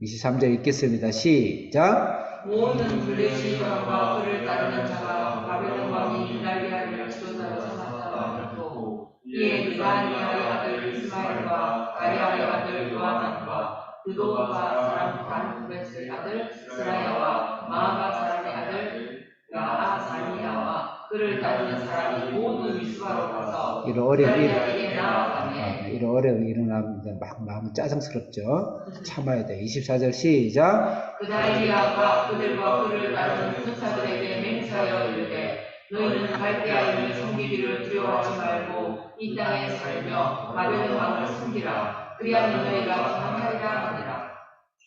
23절 읽겠습니다. 시작. 모든 블레시 왕과 그를 따르는 자가 바벨론 왕이 이달리아를 지도자로 삼았다고 하고 이에 느바니아의 아들 이스마엘과 가랴의 아들 요하난과 그도가 사람 반후벳의 아들 스라야와 마아가 사람의 아들 야아사니아와 그를 따르는 사람이 모두 미스바로 가서 이런 어려움이 그에게 나아가네. 이런 어려움이 일어나면 막 마음은 짜증스럽죠. 참아야 돼. 24절 시작. 그다리아가 그들과 그를 따르는 군사들에게 맹세하여 이르되 너희는 갈대아인을 섬기기를 두려워하지 말고 이 땅에 살며 바벨론 왕을 섬기라. 그리하면 너희가 강하리라 하니라.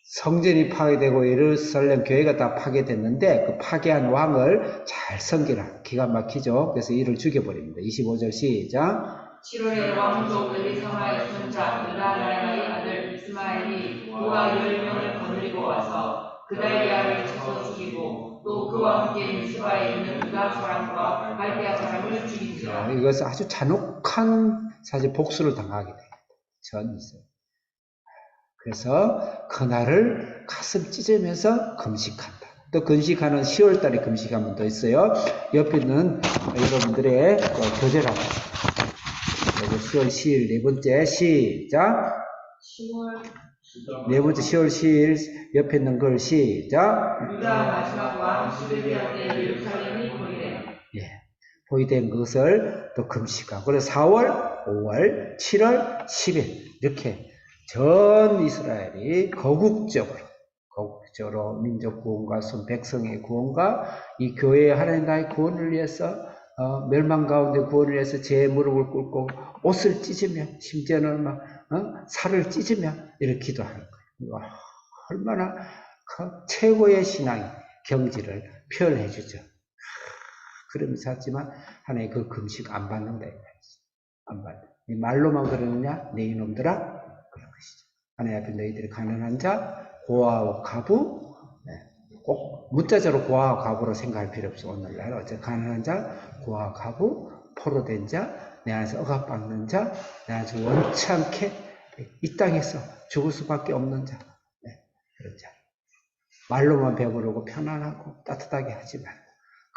성전이 파괴되고 예루살렘 교회가 다 파괴됐는데 그 파괴한 왕을 잘 섬기라. 기가 막히죠. 그래서 이를 죽여버립니다. 25절 시작. 7월에 왕족 엘리사마의 손자 느다라의 아들 이스마엘이 그와 10명을 거느리고 와서 그달리아를 쳐서 죽이고 또 그와 함께 미스바에 있는 유다 사람과 갈대아 사람을 죽인지라. 이것은 아주 잔혹한 사실 복수를 당하게 됩니다. 전 있어요. 그래서 그날을 가슴 찢으면서 금식한다. 또 금식하는 10월달에 금식하면 더 있어요. 옆에 있는 여러분들의 교제랍니다. 10월 10일 네 번째 시작. 10월 네 번째 10월 10일 옆에 있는 걸 시작. 유다 마지막 왕 시드기야 때 예루살렘이 포위됨. 포위된 것을 또 금식하고 그래서 4월, 5월, 7월, 10일 이렇게 전 이스라엘이 거국적으로 민족 구원과 백성의 구원과 이 교회의 하나님 나라의 구원을 위해서 멸망 가운데 구원을 위해서 제 무릎을 꿇고 옷을 찢으며 심지어는 막 살을 찢으며 이렇게 기도하는 거예요. 와, 얼마나 최고의 신앙 경지를 표현해 주죠. 그러면서 하지만 하나님 그 금식 안 받는다. 안 받아. 말로만 그러느냐? 네 이놈들아? 그런 것이죠. 하나님 앞에 너희들이 가난한 자, 고아와 가부, 꼭 문자적으로 고아와 가부로 생각할 필요 없어. 오늘날 어째 가난한 자, 고아와 가부, 포로된 자, 내 안에서 억압받는 자, 내 안에서 원치 않게 이 땅에서 죽을 수밖에 없는 자, 그런 자. 말로만 배부르고 편안하고 따뜻하게 하지 말고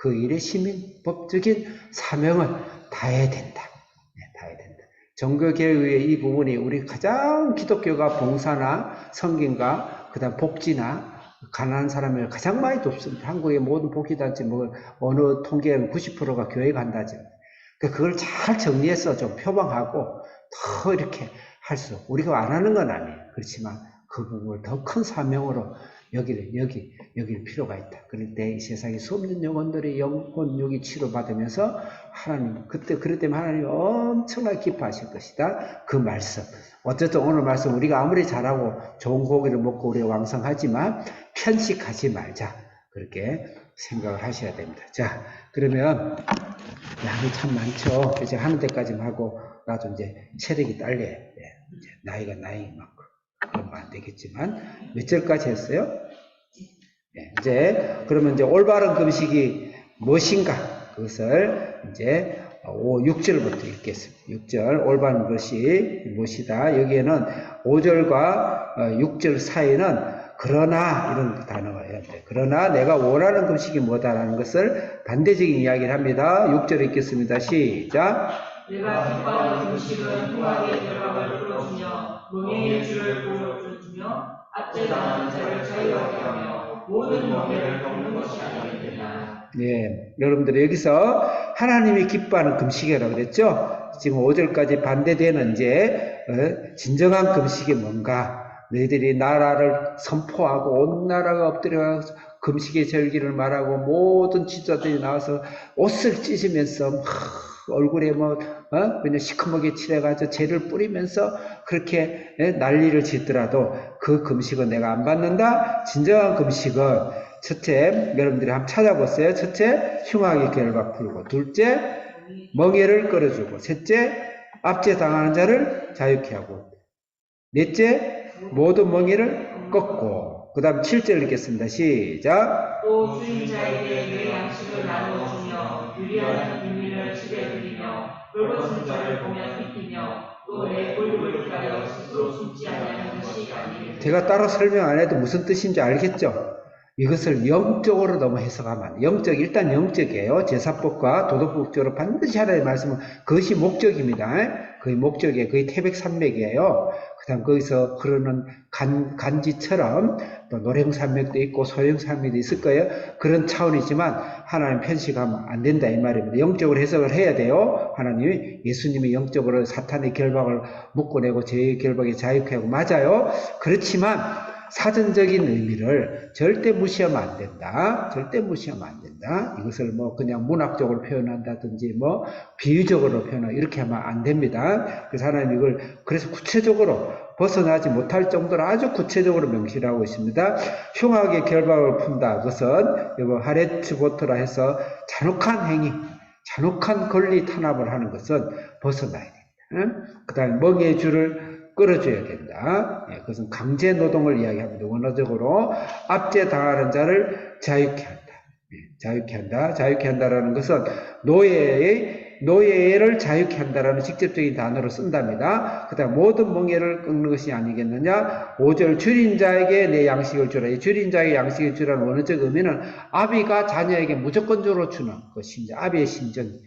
그 일의 시민 법적인 사명을 다해야 된다. 다해야 된다. 종교개혁의 이 부분이 우리 가장 기독교가 봉사나 성김과 그다음 복지나 가난한 사람을 가장 많이 돕습니다. 한국의 모든 복지단체 어느 통계는 90%가 교회 간다죠. 그걸 잘 정리해서 좀 표방하고 더 이렇게 할 수. 우리가 안 하는 건 아니에요. 그렇지만 그 부분을 더 큰 사명으로 여길 필요가 있다. 그럴 때 이 세상에 수없는 영혼들의 영혼육이 치료받으면서 하나님, 그럴 때면 하나님이 엄청나게 기뻐하실 것이다. 그 말씀. 어쨌든 오늘 말씀 우리가 아무리 잘하고 좋은 고기를 먹고 우리가 왕성하지만 편식하지 말자. 그렇게 생각을 하셔야 됩니다. 자, 그러면 양이 참 많죠. 이제 하는 데까지만 하고 나도 이제 체력이 딸려요. 이제 나이가 나이 만큼. 그러면 안 되겠지만 몇 절까지 했어요? 이제 그러면 이제 올바른 금식이 무엇인가 그것을 이제 6절부터 읽겠습니다. 6절 올바른 것이 무엇이다. 여기에는 5절과 6절 사이는 그러나 이런 단어가 있어요. 그러나 내가 원하는 금식이 뭐다라는 것을 반대적인 이야기를 합니다. 6절 읽겠습니다. 시작. 내가 기뻐하는 금식은 후하게 결박을 풀어주며 멍에의 줄을 보여주며 압제당하는 자를 자유하게 하며 모든 멍에를 꺾는 것이 아니겠느냐. 네, 여러분들 여기서 하나님이 기뻐하는 금식이라고 그랬죠. 지금 5절까지 반대되는 이제 진정한 금식이 뭔가 너희들이 나라를 선포하고 온 나라가 엎드려 금식의 절기를 말하고 모든 지도자들이 나와서 옷을 찢으면서 막 얼굴에 그냥 시커멓게 칠해가지고 죄를 뿌리면서 그렇게 난리를 짓더라도 그 금식은 내가 안 받는다. 진정한 금식은 첫째, 여러분들이 한번 찾아보세요. 첫째, 흉하게 결박 풀고. 둘째, 멍에를 끌어주고. 셋째, 압제당하는 자를 자유케 하고. 넷째, 모든 멍에를 꺾고. 그 다음 7절 읽겠습니다. 시작. 또 주인자에게 내 양식을 나누어주며 유리하는 빈민을 집에 드리며 홀벗은 자를 보면 입히며 또 내 꼴을 기다려 스스로 숨지 아니하는 것이 아니겠느냐. 제가 따로 설명 안 해도 무슨 뜻인지 알겠죠? 이것을 영적으로 너무 해석하면 안 돼요. 일단 영적이에요. 제사법과 도덕법적으로 반드시 하나님의 말씀은 그것이 목적입니다. 그게 목적이에요. 그게 태백산맥이에요. 그 다음 거기서 흐르는 간지처럼 또 노령산맥도 있고 소령산맥도 있을 거예요. 그런 차원이지만 하나님 편식하면 안 된다 이 말입니다. 영적으로 해석을 해야 돼요. 하나님이 예수님이 영적으로 사탄의 결박을 묶어내고 죄의 결박에 자유케 하고 맞아요. 그렇지만 사전적인 의미를 절대 무시하면 안 된다. 절대 무시하면 안 된다. 이것을 뭐 그냥 문학적으로 표현한다든지 뭐 비유적으로 표현하고 이렇게 하면 안 됩니다. 그래서 하나님 이걸 그래서 구체적으로 벗어나지 못할 정도로 아주 구체적으로 명시를 하고 있습니다. 흉하게 결박을 푼다. 그것은 하레츠보트라 해서 잔혹한 행위, 잔혹한 권리 탄압을 하는 것은 벗어나야 됩니다. 그 다음에 멍에의 줄을 끌어줘야 된다. 그것은 강제 노동을 이야기합니다. 원어적으로 압제당하는 자를 자유케 한다. 자유케 한다. 자유케 한다라는 것은 노예를 자유케 한다라는 직접적인 단어로 쓴답니다. 그 다음 모든 멍에를 끊는 것이 아니겠느냐. 5절 줄인 자에게 내 양식을 주라. 이 줄인 자에게 양식을 주라는 원어적 의미는 아비가 자녀에게 무조건적으로 주는 그 신전, 아비의 신전을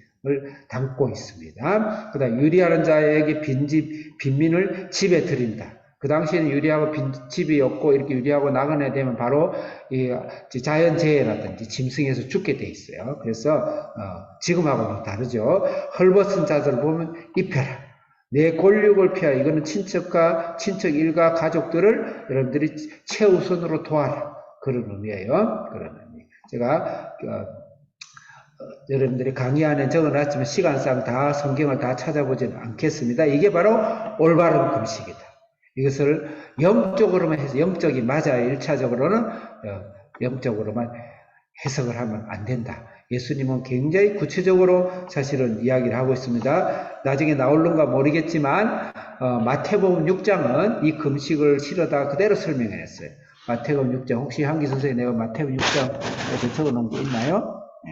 담고 있습니다. 그 다음 유리하는 자에게 빈민을 집에 드린다. 그 당시에는 유리하고 빈집이 없고 이렇게 유리하고 나그네 되면 바로 이 자연재해라든지 짐승에서 죽게 돼 있어요. 그래서 지금하고는 다르죠. 헐벗은 자들을 보면 입혀라. 내 권력을 피하라. 이거는 친척 일가 가족들을 여러분들이 최우선으로 도와라. 그런 의미예요. 그런 의미. 제가 여러분들이 강의 안에 적어놨지만 시간상 다 성경을 다 찾아보지는 않겠습니다. 이게 바로 올바른 금식이다. 이것을 영적으로만 해서 영적이 맞아요. 1차적으로는 영적으로만 해석을 하면 안 된다. 예수님은 굉장히 구체적으로 사실은 이야기를 하고 있습니다. 나중에 나올는가 모르겠지만 마태복음 6장은 이 금식을 실어다 그대로 설명했어요. 마태복음 6장 혹시 한기 선생님 내가 마태복음 6장 적어놓은 게 있나요? 네.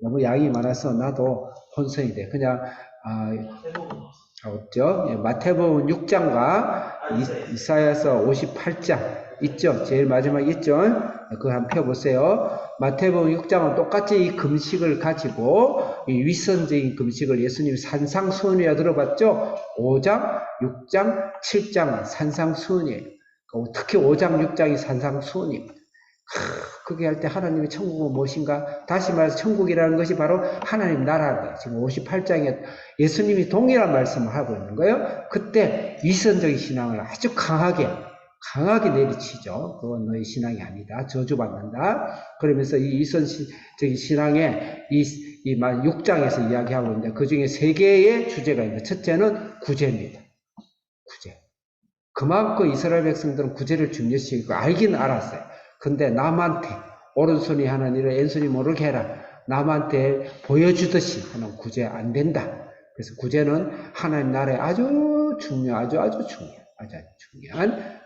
너무 양이 많아서 나도 혼선이 돼. 그냥 없죠. 마태복음 6장과 이사야서 58장 있죠. 제일 마지막에 있죠. 그거 한번 펴보세요. 마태복음 6장은 똑같이 이 금식을 가지고 이 위선적인 금식을 예수님이 산상수훈이라 들어봤죠. 5장, 6장, 7장은 산상수훈이에요. 특히 5장, 6장이 산상수훈입니다. 그게 할 때 하나님의 천국은 무엇인가? 다시 말해서 천국이라는 것이 바로 하나님 나라다. 지금 58장에 예수님이 동일한 말씀을 하고 있는 거예요. 그때 위선적인 신앙을 아주 강하게 내리치죠. 그건 너희 신앙이 아니다. 저주받는다. 그러면서 이 위선적인 신앙에 이 6장에서 이야기하고 있는데 그 중에 3개의 주제가 있는데 첫째는 구제입니다. 구제. 그만큼 이스라엘 백성들은 구제를 중요시하고 알긴 알았어요. 근데 남한테 오른손이 하는 일을 왼손이 모르게 해라. 남한테 보여주듯이 하는 구제 안 된다. 그래서 구제는 하나님 나라에 아주 중요한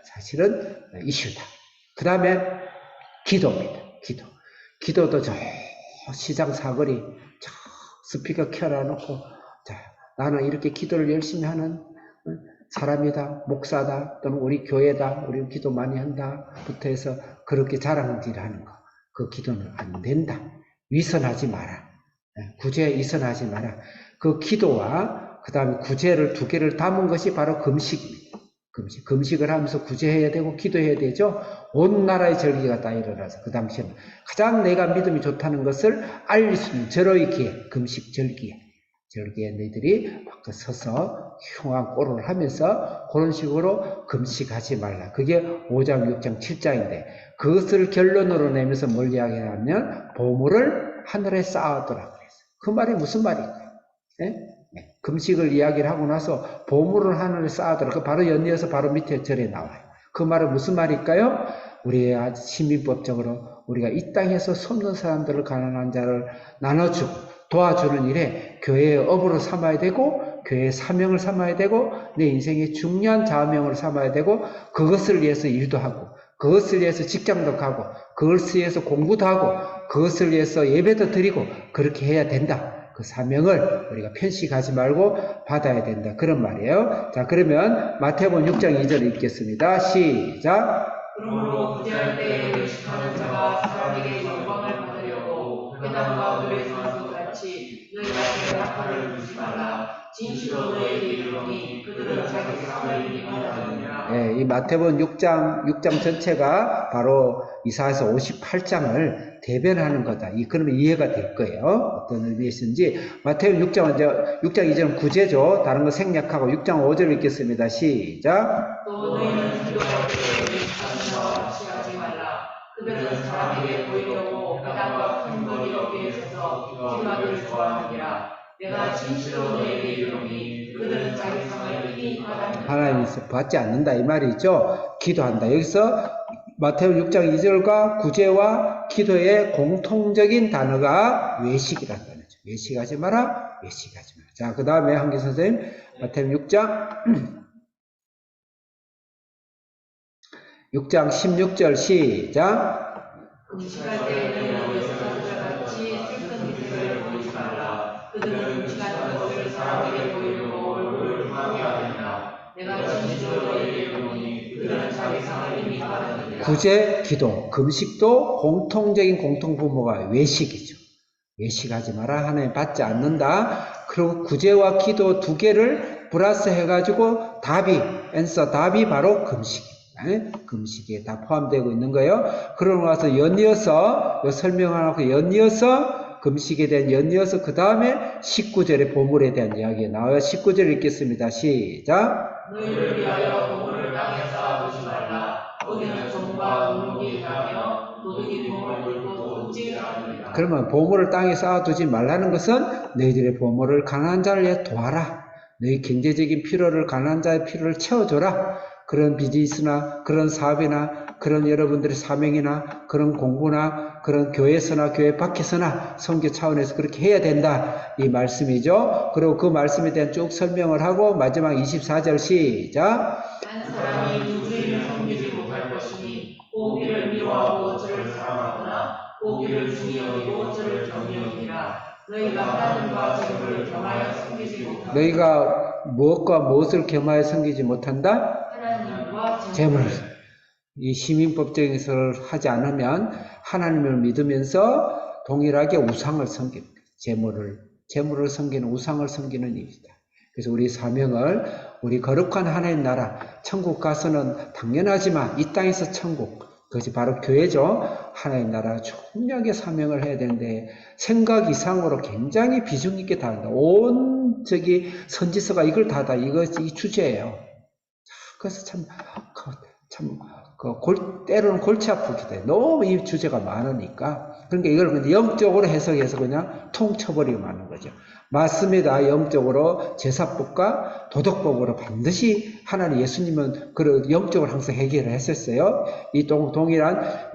사실은 이슈다. 그 다음에 기도입니다. 기도도 저 시장 사거리 저 스피커 켜놔놓고 자 나는 이렇게 기도를 열심히 하는 사람이다, 목사다, 또는 우리 교회다, 우리 기도 많이 한다, 부터 해서 그렇게 자랑질을 하는 거. 그 기도는 안 된다. 위선하지 마라. 구제에 위선하지 마라. 그 기도와 그 다음에 구제를 2개를 담은 것이 바로 금식입니다. 금식을 하면서 구제해야 되고 기도해야 되죠. 온 나라의 절기가 다 일어나서 그 당시에는 가장 내가 믿음이 좋다는 것을 알릴 수 있는 절호의 기회, 금식 절기에 너희들이 밖에 서서 흉한 꼬를 하면서 그런 식으로 금식하지 말라. 그게 5장, 6장, 7장인데 그것을 결론으로 내면서 뭘 이야기하냐면 보물을 하늘에 쌓아두라 그랬어요. 그 말이 무슨 말일까요? 금식을 이야기를 하고 나서 보물을 하늘에 쌓아두라. 그 바로 연이어서 바로 밑에 절에 나와요. 그 말은 무슨 말일까요? 우리의 시민법적으로 우리가 이 땅에서 돕는 사람들을 가난한 자를 나눠주고 도와주는 일에 교회의 업으로 삼아야 되고 교회의 사명을 삼아야 되고 내 인생의 중요한 자명을 삼아야 되고 그것을 위해서 일도 하고 그것을 위해서 직장도 가고 그것을 위해서 공부도 하고 그것을 위해서 예배도 드리고 그렇게 해야 된다. 그 사명을 우리가 편식하지 말고 받아야 된다. 그런 말이에요. 자, 그러면 마태복음 6장 2절 읽겠습니다. 시작. 그러므로 구제할 때에 외식하는 자가 사람에게 영광을 받으려고 회당과 교회에서도 같이 너희가 대학교를 두지 말라. 진실로 너희에게 이르노니 그들은 자기 상을 이미 받았느니라. 예, 이 마태복음 6장 전체가 바로 이사야서 58장을 대변하는 거다. 그러면 이해가 될 거예요. 어떤 의미에서인지. 마태복음 6장 이전은 구제죠. 다른 거 생략하고 6장 5절 읽겠습니다. 시작. 또 너희는 기도할 때에 외식하는 자와 같이 하지 말라. 그들은 사람에게 보이려고 회당과 큰 거리로 계셔서 기도하기를 좋아하느니라. 내가 진실로 너희에게 이르노니 그들은 자기 상을 이미 받았느니라. 하나님께서 받지 않는다 이 말이죠. 기도한다. 여기서 마태복음 6장 2절과 구제와 기도의 공통적인 단어가 외식이라는 단어죠. 외식하지 마라. 외식하지 마라. 자, 그 다음에 한기 선생님 마태복음 6장 16절 시작. 금식할 때에는 외식하는 같이 슬픈 기색을 보이지 말라. 그들은 금식하는 것을 사람에게 보이려고 얼굴을 흉하게 하느니라. 내가 진실로 너희에게 이르노니 그들은 자기 상을 이미 받았느니라. 구제, 기도, 금식도 공통적인 공통분모가 외식이죠. 외식하지 마라. 하나님 받지 않는다. 그리고 구제와 기도 두 개를 플러스 해가지고 답이 바로 금식. 금식에 다 포함되고 있는 거예요. 그러고 나서 연이어서 설명하고 연이어서 금식에 대한 연이어서 그 다음에 19절의 보물에 대한 이야기가 나와요. 19절 읽겠습니다. 시작. 너희를 위하여 보물을 땅에 쌓아두지 말라. 거기는 종과 도둑이 가며 도둑이 보물을 들고 훔치느니라. 그러면 보물을 땅에 쌓아두지 말라는 것은 너희들의 보물을 가난한 자를 위해 도와라. 너희 경제적인 필요를 가난한 자의 필요를 채워줘라. 그런 비즈니스나 그런 사업이나 그런 여러분들의 사명이나 그런 공부나 그런 교회에서나 교회 밖에서나 선교 차원에서 그렇게 해야 된다. 이 말씀이죠. 그리고 그 말씀에 대한 쭉 설명을 하고 마지막 24절 시작. 한 사람이 두 주인을 섬기지 못할 것이니 고기를 미워하고 저를 사랑하거나 고기를 중히 여기고 저를 경히 여기니라. 너희가 하나님과 재물을 겸하여 섬기지 못한다. 너희가 무엇과 무엇을 겸하여 섬기지 못한다? 하나님과 재물을. 이 시민법적인 것을 하지 않으면 하나님을 믿으면서 동일하게 우상을 섬깁니다. 재물을 섬기는 우상을 섬기는 일이다. 그래서 우리 사명을 우리 거룩한 하나님 나라 천국 가서는 당연하지만 이 땅에서 천국 그것이 바로 교회죠. 하나님 나라 중요하게 사명을 해야 되는데 생각 이상으로 굉장히 비중 있게 다룬다. 온 선지서가 이걸 다다. 이 주제예요. 그래서 때로는 골치 아프게 돼. 너무 이 주제가 많으니까. 그러니까 이걸 그냥 영적으로 해석해서 그냥 통쳐버리고 마는 거죠. 맞습니다. 영적으로 제사법과 도덕법으로 반드시 하나님 예수님은 그런 영적으로 항상 해결을 했었어요. 이 동일한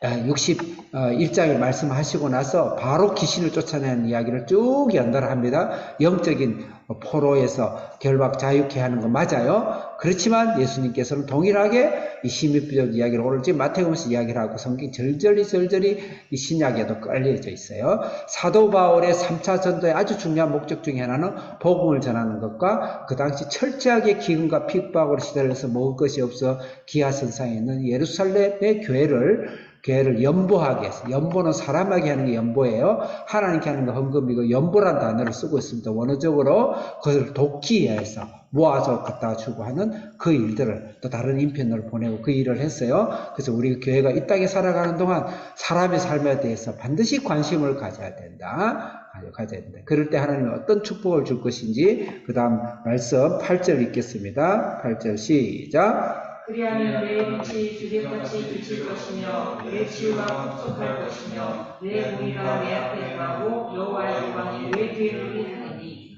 61장에 말씀하시고 나서 바로 귀신을 쫓아내는 이야기를 쭉 연달아 합니다. 영적인 포로에서 결박 자유케 하는 거 맞아요. 그렇지만 예수님께서는 동일하게 이 시민법 이야기를 오늘 지금 마태복음에서 이야기를 하고 성경 절절히 이 신약에도 깔려져 있어요. 사도 바울의 3차 전도의 아주 중요한 목적 중에 하나는 복음을 전하는 것과 그 당시 철저하게 기근과 핍박으로 시달려서 먹을 것이 없어 기하선상에 있는 예루살렘의 교회를 연보하게 해서, 연보는 사람에게 하는 게 연보예요. 하나님께 하는 게 헌금이고 연보란 단어를 쓰고 있습니다. 원어적으로 그것을 돕기 위해서 모아서 갖다 주고 하는 그 일들을 또 다른 인편으로 보내고 그 일을 했어요. 그래서 우리 교회가 이 땅에 살아가는 동안 사람의 삶에 대해서 반드시 관심을 가져야 된다. 그럴 때 하나님은 어떤 축복을 줄 것인지 그 다음 말씀 8절 읽겠습니다. 8절 시작. 그리하면 내 빛이 주객같이 비칠 것이며 내 치유가 풍족할 것이며 내 공의가 내 앞에 행하고 여호와의 영광이 내 뒤를 빛하리니.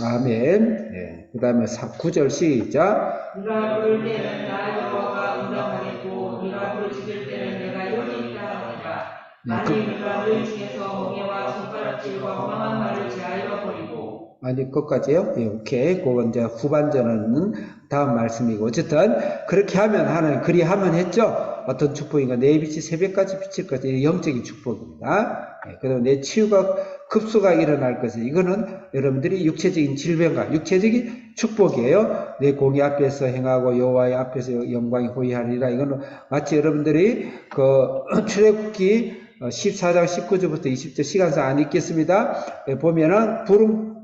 아멘. 네. 그 다음에 9절 시작. 네가 부를 때는 나 여호와가 응답하겠고 네가 부르짖을 때는 내가 여기 있다 하니라. 만일 네가 너희 중에서 멍에와 손가락질과 험한 말을 제하여 버리고. 아니, 끝까지요? 예, 오케이. 그건 이제 후반전은 다음 말씀이고. 어쨌든, 그렇게 하면 하나님, 그리하면 했죠? 어떤 축복인가? 내 빛이 새벽까지 비칠 것이 영적인 축복입니다. 그리고 내 치유가 급수가 일어날 것은 이거는 여러분들이 육체적인 질병과 육체적인 축복이에요. 내 공의 앞에서 행하고 여호와의 앞에서 영광이 호위하리라. 이거는 마치 여러분들이 그 출애굽기 14장 19절부터 20절 시간상 안 읽겠습니다. 보면은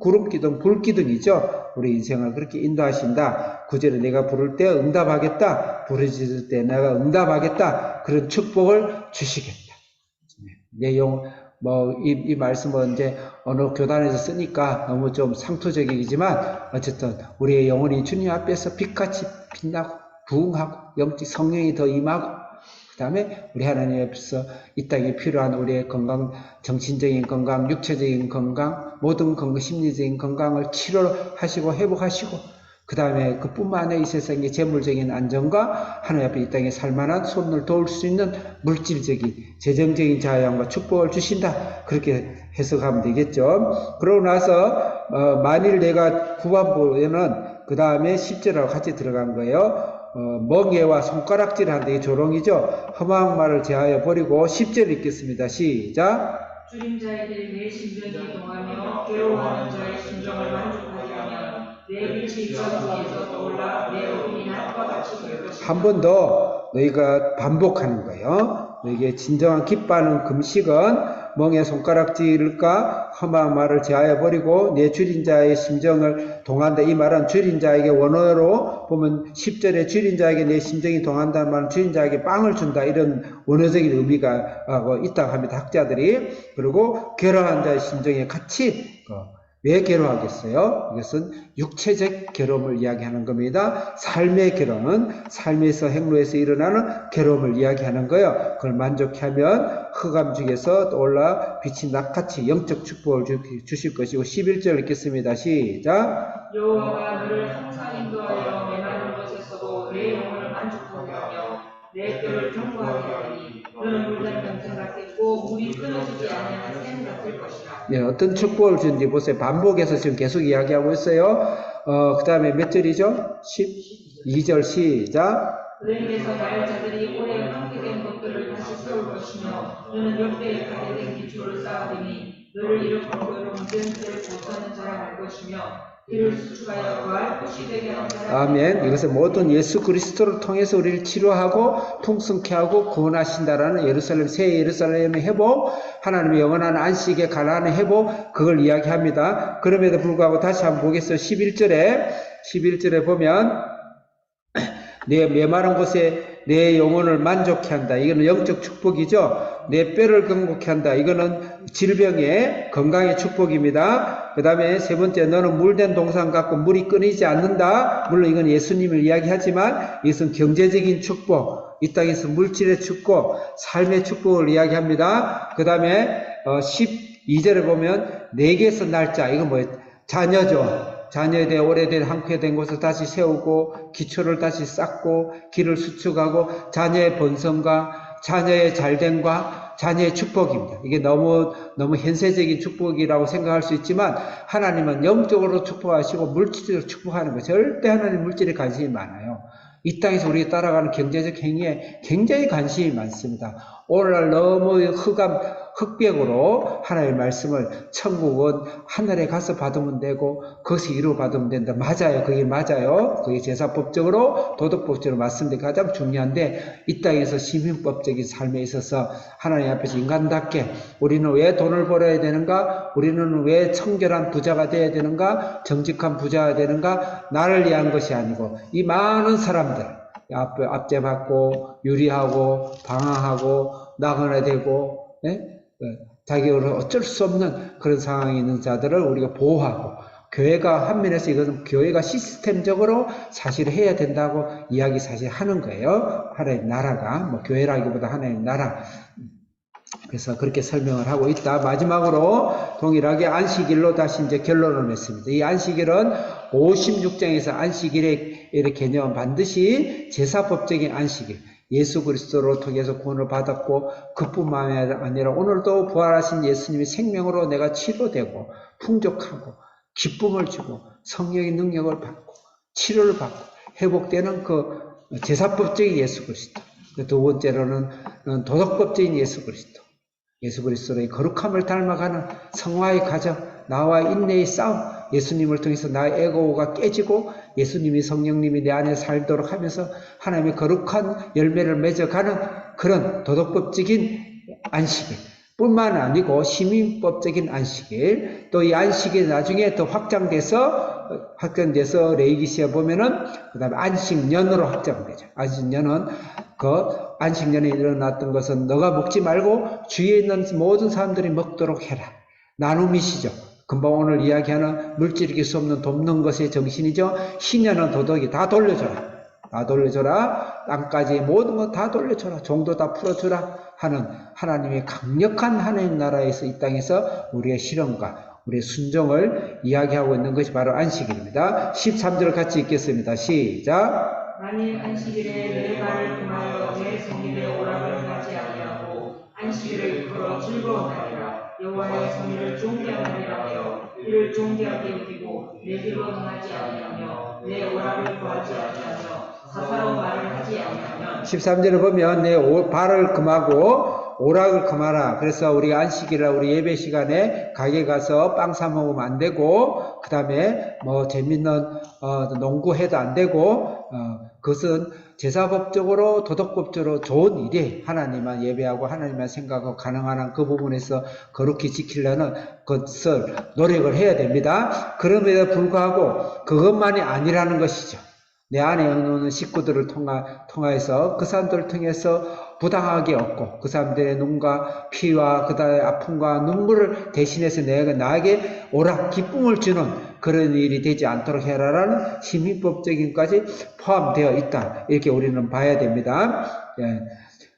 구름기둥, 불기둥이죠. 우리 인생을 그렇게 인도하신다. 9절에 내가 부를 때 응답하겠다. 부르짖을 때 내가 응답하겠다. 그런 축복을 주시겠다. 내용, 이 말씀은 이제 어느 교단에서 쓰니까 너무 좀 상투적이지만 어쨌든 우리의 영혼이 주님 앞에서 빛같이 빛나고 부흥하고 영적 성령이 더 임하고 그 다음에 우리 하나님 앞에서 이 땅에 필요한 우리의 건강, 정신적인 건강, 육체적인 건강, 모든 건강, 심리적인 건강을 치료하시고 회복하시고 그 다음에 그뿐만 아니라 이 세상의 재물적인 안정과 하나님 앞에 이 땅에 살만한 손을 도울 수 있는 물질적인 재정적인 자유함과 축복을 주신다. 그렇게 해석하면 되겠죠. 그러고 나서 만일 내가 구반부에는 그 다음에 10절하고 같이 들어간 거예요. 멍에와 손가락질을 한다. 이게 조롱이죠. 험한 말을 제하여 버리고 10절 읽겠습니다. 시작. 줄인 자에게 내 심정이 동하며 괴로워하는 자의 심정을 만족하게 하면 내 빛이 전 중에서 떠올라 내 어둠이 낮과 같이 될 것이다. 한 번 더 너희가 반복하는 거예요. 너희에게 진정한 기뻐하는 금식은 멍에 손가락질과 험한 말을 제하여 버리고 내 줄인 자의 심정을 동한다. 이 말은 줄인 자에게 원어로 보면 10절에 줄인 자에게 내 심정이 동한다는 말은 줄인 자에게 빵을 준다. 이런 원어적인 의미가 있다고 합니다. 학자들이. 그리고 괴로워한 자의 심정에 같이 왜 괴로워하겠어요? 이것은 육체적 괴로움을 이야기하는 겁니다. 삶의 괴로움은 삶에서 행로에서 일어나는 괴로움을 이야기하는 거예요. 그걸 만족하면 흑암 중에서 떠올라 빛이 낙같이 영적 축복을 주실 것이고 11절 읽겠습니다. 시작. 여호와가 너를 항상 인도하여 메마른 곳에서도 내 영혼을 만족하게 하며 내 뼈를 견고하게 하리니 너는 물단 평생 같겠고 물이 끊어지지 않는 샘 같을 것이라. 어떤 축복을 주는지 보세요. 반복해서 지금 계속 이야기하고 있어요. 그 다음에 몇 절이죠? 12절 시작. 너희에게서 나의 자들이 오래 함께된 것들을 다시 세울 것이며 너는 역대에 가게 된 기초를 쌓으리니 너를 일으키고 문제를 고쳐는 자랑할 것이며 이를 수축하여 거할 곳이 되게 하는 자라. 아멘. 이것은 모든 예수 그리스도를 통해서 우리를 치료하고 풍성케 하고 구원하신다라는 예루살렘, 새 예루살렘의 회복, 하나님의 영원한 안식에 관한 회복, 그걸 이야기합니다. 그럼에도 불구하고 다시 한번 보겠어요. 11절에 보면 내 메마른 곳에 내 영혼을 만족케 한다. 이거는 영적 축복이죠. 내 뼈를 건강케 한다. 이거는 질병의 건강의 축복입니다. 그 다음에 세 번째, 너는 물된 동상 같고 물이 끊이지 않는다. 물론 이건 예수님을 이야기하지만 이것은 경제적인 축복, 이 땅에서 물질의 축복, 삶의 축복을 이야기합니다. 그 다음에 12절에 보면 내게서 날짜, 이건 뭐예요? 자녀죠. 자녀에 대해 오래된 한쾌된 곳을 다시 세우고 기초를 다시 쌓고 길을 수축하고 자녀의 번성과 자녀의 잘됨과 자녀의 축복입니다. 이게 너무 현세적인 축복이라고 생각할 수 있지만 하나님은 영적으로 축복하시고 물질적으로 축복하는 거. 절대 하나님 물질에 관심이 많아요. 이 땅에서 우리가 따라가는 경제적 행위에 굉장히 관심이 많습니다. 오늘날 너무 흑백으로 하나님의 말씀을 천국은 하늘에 가서 받으면 되고 거기서 이루 받으면 된다. 맞아요. 그게 맞아요. 그게 제사법적으로 도덕법적으로 맞습니다. 가장 중요한데 이 땅에서 시민법적인 삶에 있어서 하나님 앞에서 인간답게 우리는 왜 돈을 벌어야 되는가? 우리는 왜 청결한 부자가 되어야 되는가? 정직한 부자가 되는가? 나를 위한 것이 아니고 이 많은 사람들 압제받고 유리하고 방황하고 나그네되고 자기를 어쩔 수 없는 그런 상황에 있는 자들을 우리가 보호하고 교회가 한 면에서 이것은 교회가 시스템적으로 사실 해야 된다고 이야기 사실 하는 거예요. 하나님 나라가 교회라기보다 하나님 나라. 그래서 그렇게 설명을 하고 있다. 마지막으로 동일하게 안식일로 다시 이제 결론을 맺습니다. 이 안식일은 56장에서 안식일의 개념은 반드시 제사법적인 안식일. 예수 그리스도로 통해서 구원을 받았고 그뿐만 아니라 오늘도 부활하신 예수님의 생명으로 내가 치료되고 풍족하고 기쁨을 주고 성령의 능력을 받고 치료를 받고 회복되는 그 제사법적인 예수 그리스도. 두 번째로는 도덕법적인 예수 그리스도. 예수 그리스도의 거룩함을 닮아가는 성화의 과정, 나와 인내의 싸움, 예수님을 통해서 나의 에고가 깨지고 예수님이 성령님이 내 안에 살도록 하면서 하나님의 거룩한 열매를 맺어가는 그런 도덕법적인 안식일 뿐만 아니고 시민법적인 안식일, 또 이 안식이 나중에 더 확장돼서 레이기시에 보면은 그 다음에 안식년으로 확장되죠. 안식년은 그 안식년에 일어났던 것은 너가 먹지 말고 주위에 있는 모든 사람들이 먹도록 해라. 나눔이시죠. 금방 오늘 이야기하는 물질이길 수 없는 돕는 것의 정신이죠. 희년은 도덕이 다 돌려줘라. 다 돌려줘라. 땅까지 모든 것 다 돌려줘라. 종도 다 풀어주라 하는 하나님의 강력한 하나님 나라에서 이 땅에서 우리의 실현과 우리의 순종을 이야기하고 있는 것이 바로 안식일입니다. 13절 같이 읽겠습니다. 시작. 만일 안식일에 내 발을 금하여 내 성일에 오락을 하지 아니하고 안식일을 이끌어 즐거워하리라. 여호와의 성일을 존귀하느니라 하여 이를 존귀하게 여기고 내 길로 행하지 아니하며 내 오락을 구하지 아니하며 사사로운 말을 하지 아니하면 13절을 보면 내 발을 금하고 오락을 금하라. 그래서 우리가 안식일에 우리 예배 시간에 가게 가서 빵 사 먹으면 안 되고, 그 다음에 뭐 재밌는 농구해도 안 되고, 그것은 제사법적으로 도덕법적으로 좋은 일이 하나님만 예배하고 하나님만 생각하고 가능한 그 부분에서 거룩히 지키려는 것을 노력을 해야 됩니다. 그럼에도 불구하고 그것만이 아니라는 것이죠. 내 안에 있는 식구들을 통해서 그 사람들을 통해서 부당하게 얻고 그 사람들의 눈과 피와 그다음에 아픔과 눈물을 대신해서 내가 나에게 오락 기쁨을 주는 그런 일이 되지 않도록 해라라는 시민법적인까지 포함되어 있다. 이렇게 우리는 봐야 됩니다. 예,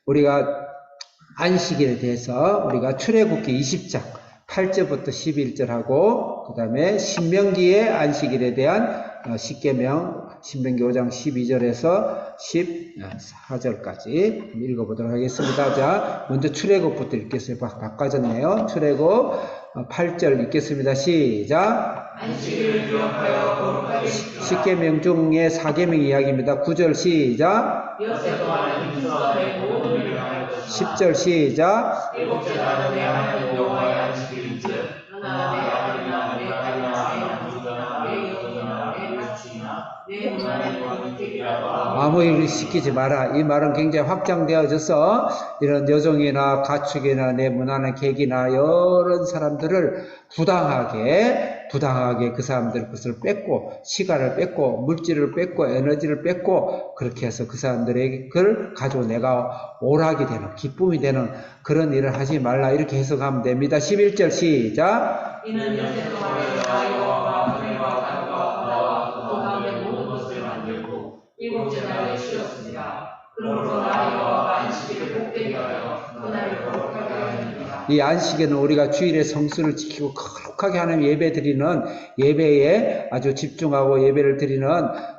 우리가 안식일에 대해서 우리가 출애굽기 20장 8절부터 11절하고 그 다음에 신명기의 안식일에 대한 십계명 신명기 5장 12절에서 14절까지 읽어보도록 하겠습니다. 자, 먼저 출애굽부터 읽겠습니다. 바꿔졌네요. 출애굽 8절 읽겠습니다. 시작. 안식일을 기억하여 거룩하게 십계명 중에 4계명 이야기입니다. 9절 시작. 여세 동안 이스라엘의 모든 일을 하여 10절 시작. 일곱째 날은 내 하나님 여호와의 안식일인즉 너나 내 아들이나 내 딸이나 내 남종이나 내 여종이나 내 가축이나 내 문안에 거는 객이라도 아무 일을 시키지 마라. 이 말은 굉장히 확장되어져서 이런 여종이나 가축이나 내 문화나 객이나 여러 사람들을 부당하게 그 사람들 것을 뺏고 시간을 뺏고 물질을 뺏고 에너지를 뺏고 그렇게 해서 그 사람들에게 그걸 가지고 내가 오락이 되는 기쁨이 되는 그런 일을 하지 말라. 이렇게 해석하면 됩니다. 11절 시작. 이는 여세 동안에 나 여호와가 하늘과 땅과 바다와 그 가운데 모든 것을 만들고 일곱째 날에 쉬었습니다. 그러므로 나 여호와가 안식일을 복되게 하여 그날을 거룩하게 하였느니라. 이 안식에는 우리가 주일의 성수를 지키고 거룩하게 하는 예배 드리는 예배에 아주 집중하고 예배를 드리는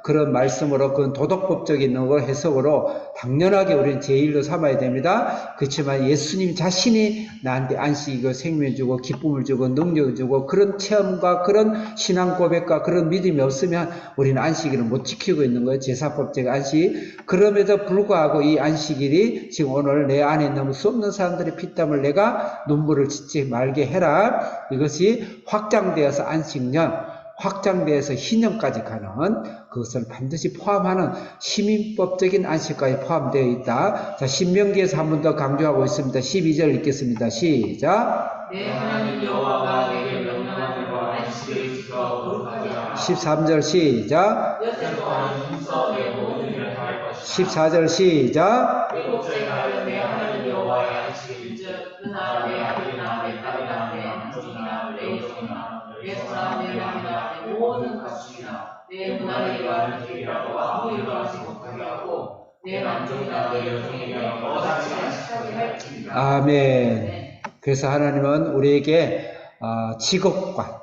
그런 말씀으로 그건 도덕법적인 해석으로 당연하게 우리는 제1로 삼아야 됩니다. 그렇지만 예수님 자신이 나한테 안식이고 생명 주고 기쁨을 주고 능력을 주고 그런 체험과 그런 신앙 고백과 그런 믿음이 없으면 우리는 안식일을 못 지키고 있는 거예요. 제사법적 안식. 그럼에도 불구하고 이 안식일이 지금 오늘 내 안에 있는 수 없는 사람들의 피땀을 내가 눈물을 짓지 말게 해라. 이것이 확장되어서 안식년, 확장되어서 희년까지 가는 그것을 반드시 포함하는 시민법적인 안식까지 포함되어 있다. 자, 신명기에서 한 번 더 강조하고 있습니다. 12절 읽겠습니다. 시작. 내 하나님 여호와가 내게 명령한 대로 안식일을 지켜 거룩하게 하라. 13절 시작. 여세 동안 이스라엘의 모든 일을 할 것이다. 14절 시작. 일곱째 날은 내 하나님 여호와의 안식일인즉 그날 내 아들이나 내 딸이나 내 남종이나 내 여종이나 내 소나 내 남이나 내 모든 가축이나 내 문안에 거하는 객이라도 아무 일도 하지 못하게 하고 내 남종이나 내 여종에게 너같이 안식하게 할지니라. 아멘. 그래서 하나님은 우리에게 직업과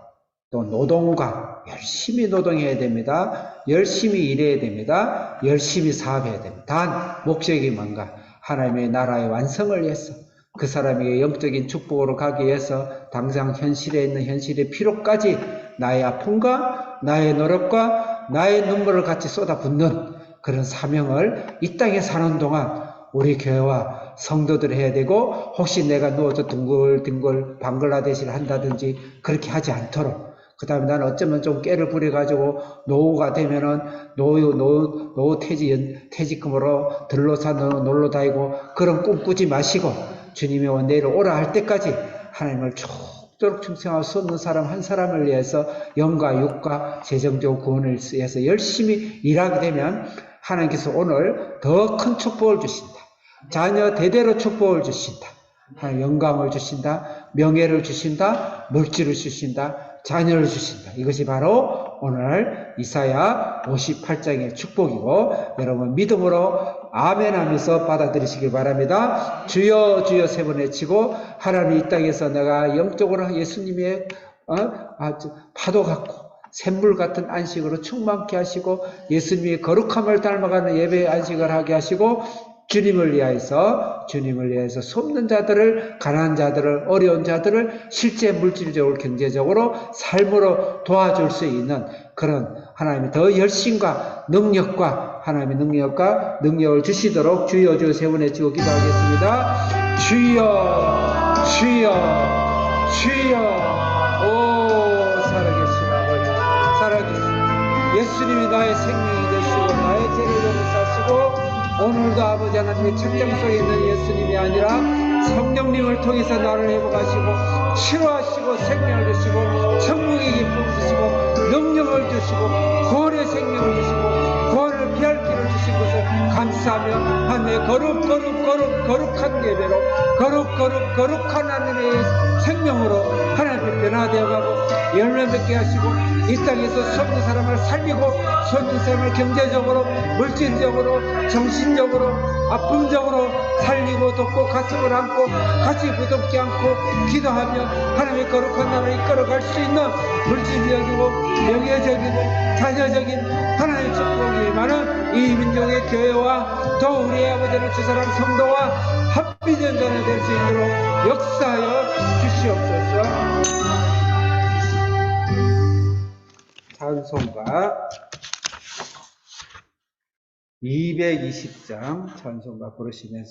또 노동과 열심히 노동해야 됩니다. 열심히 일해야 됩니다. 열심히 사업해야 됩니다. 단 목적이 뭔가? 하나님의 나라의 완성을 위해서 그 사람에게 영적인 축복으로 가기 위해서 당장 현실에 있는 현실의 필요까지 나의 아픔과 나의 노력과 나의 눈물을 같이 쏟아붓는 그런 사명을 이 땅에 사는 동안 우리 교회와 성도들 해야 되고, 혹시 내가 누워서 둥글둥글 방글라데시를 한다든지 그렇게 하지 않도록, 그 다음에 나는 어쩌면 좀 깨를 부려가지고 노후가 되면은 노후 퇴직금으로 들러서 놀러 다니고 그런 꿈 꾸지 마시고, 주님이 내일 오라 할 때까지 하나님을 죽도록 충성할 수 없는 사람 한 사람을 위해서 영과 육과 재정적 구원을 위해서 열심히 일하게 되면 하나님께서 오늘 더 큰 축복을 주신다. 자녀 대대로 축복을 주신다. 영광을 주신다. 명예를 주신다. 물질을 주신다. 자녀를 주신다. 이것이 바로 오늘 이사야 58장의 축복이고, 여러분 믿음으로 아멘 하면서 받아들이시길 바랍니다. 주여 주여 세 번 외치고, 하나님 이 땅에서 내가 영적으로 예수님의 파도 같고 샘물 같은 안식으로 충만케 하시고, 예수님의 거룩함을 닮아가는 예배의 안식을 하게 하시고, 주님을 위하여서 돕는 자들을, 가난한 자들을, 어려운 자들을 실제 물질적으로 경제적으로 삶으로 도와줄 수 있는 그런 하나님의 더 열심과 능력과 하나님의 능력을 주시도록 주여 주여 세 번 외치고 기도하겠습니다. 주여 주여 주여. 오 살아계신 아버지, 살아계신 예수님이 나의 생명이 되시고 나의 죄를 용서하시고, 오늘도 아버지 하나님의 책장 속에 있는 예수님이 아니라 성령님을 통해서 나를 회복하시고 치료하시고 생명을 주시고 천국의 기쁨을 주시고 능력을 주시고 구원의 생명을 주시고 구원을 피할 길을 주신 것을 감사하며, 하나님의 거룩한 예배로 거룩한 하나님의 생명으로 하나님의 변화되어 가고 열매 맺게 하시고, 이 땅에서 섰는 사람을 살리고 섰는 사람을 경제적으로, 물질적으로, 정신적으로, 아픔적으로 살리고 돕고 가슴을 안고 같이 부둥켜 안고 기도하며 하나님의 거룩한 나라를 이끌어갈 수 있는 물질적이고 명예적이고 자녀적인 하나님의 축복이 많은 이 민족의 교회와 또 우리의 아버지를 주사랑 성도와 합비전전에 될 수 있도록 역사하여 주시옵소서. 찬송가 220장 찬송가 부르시면서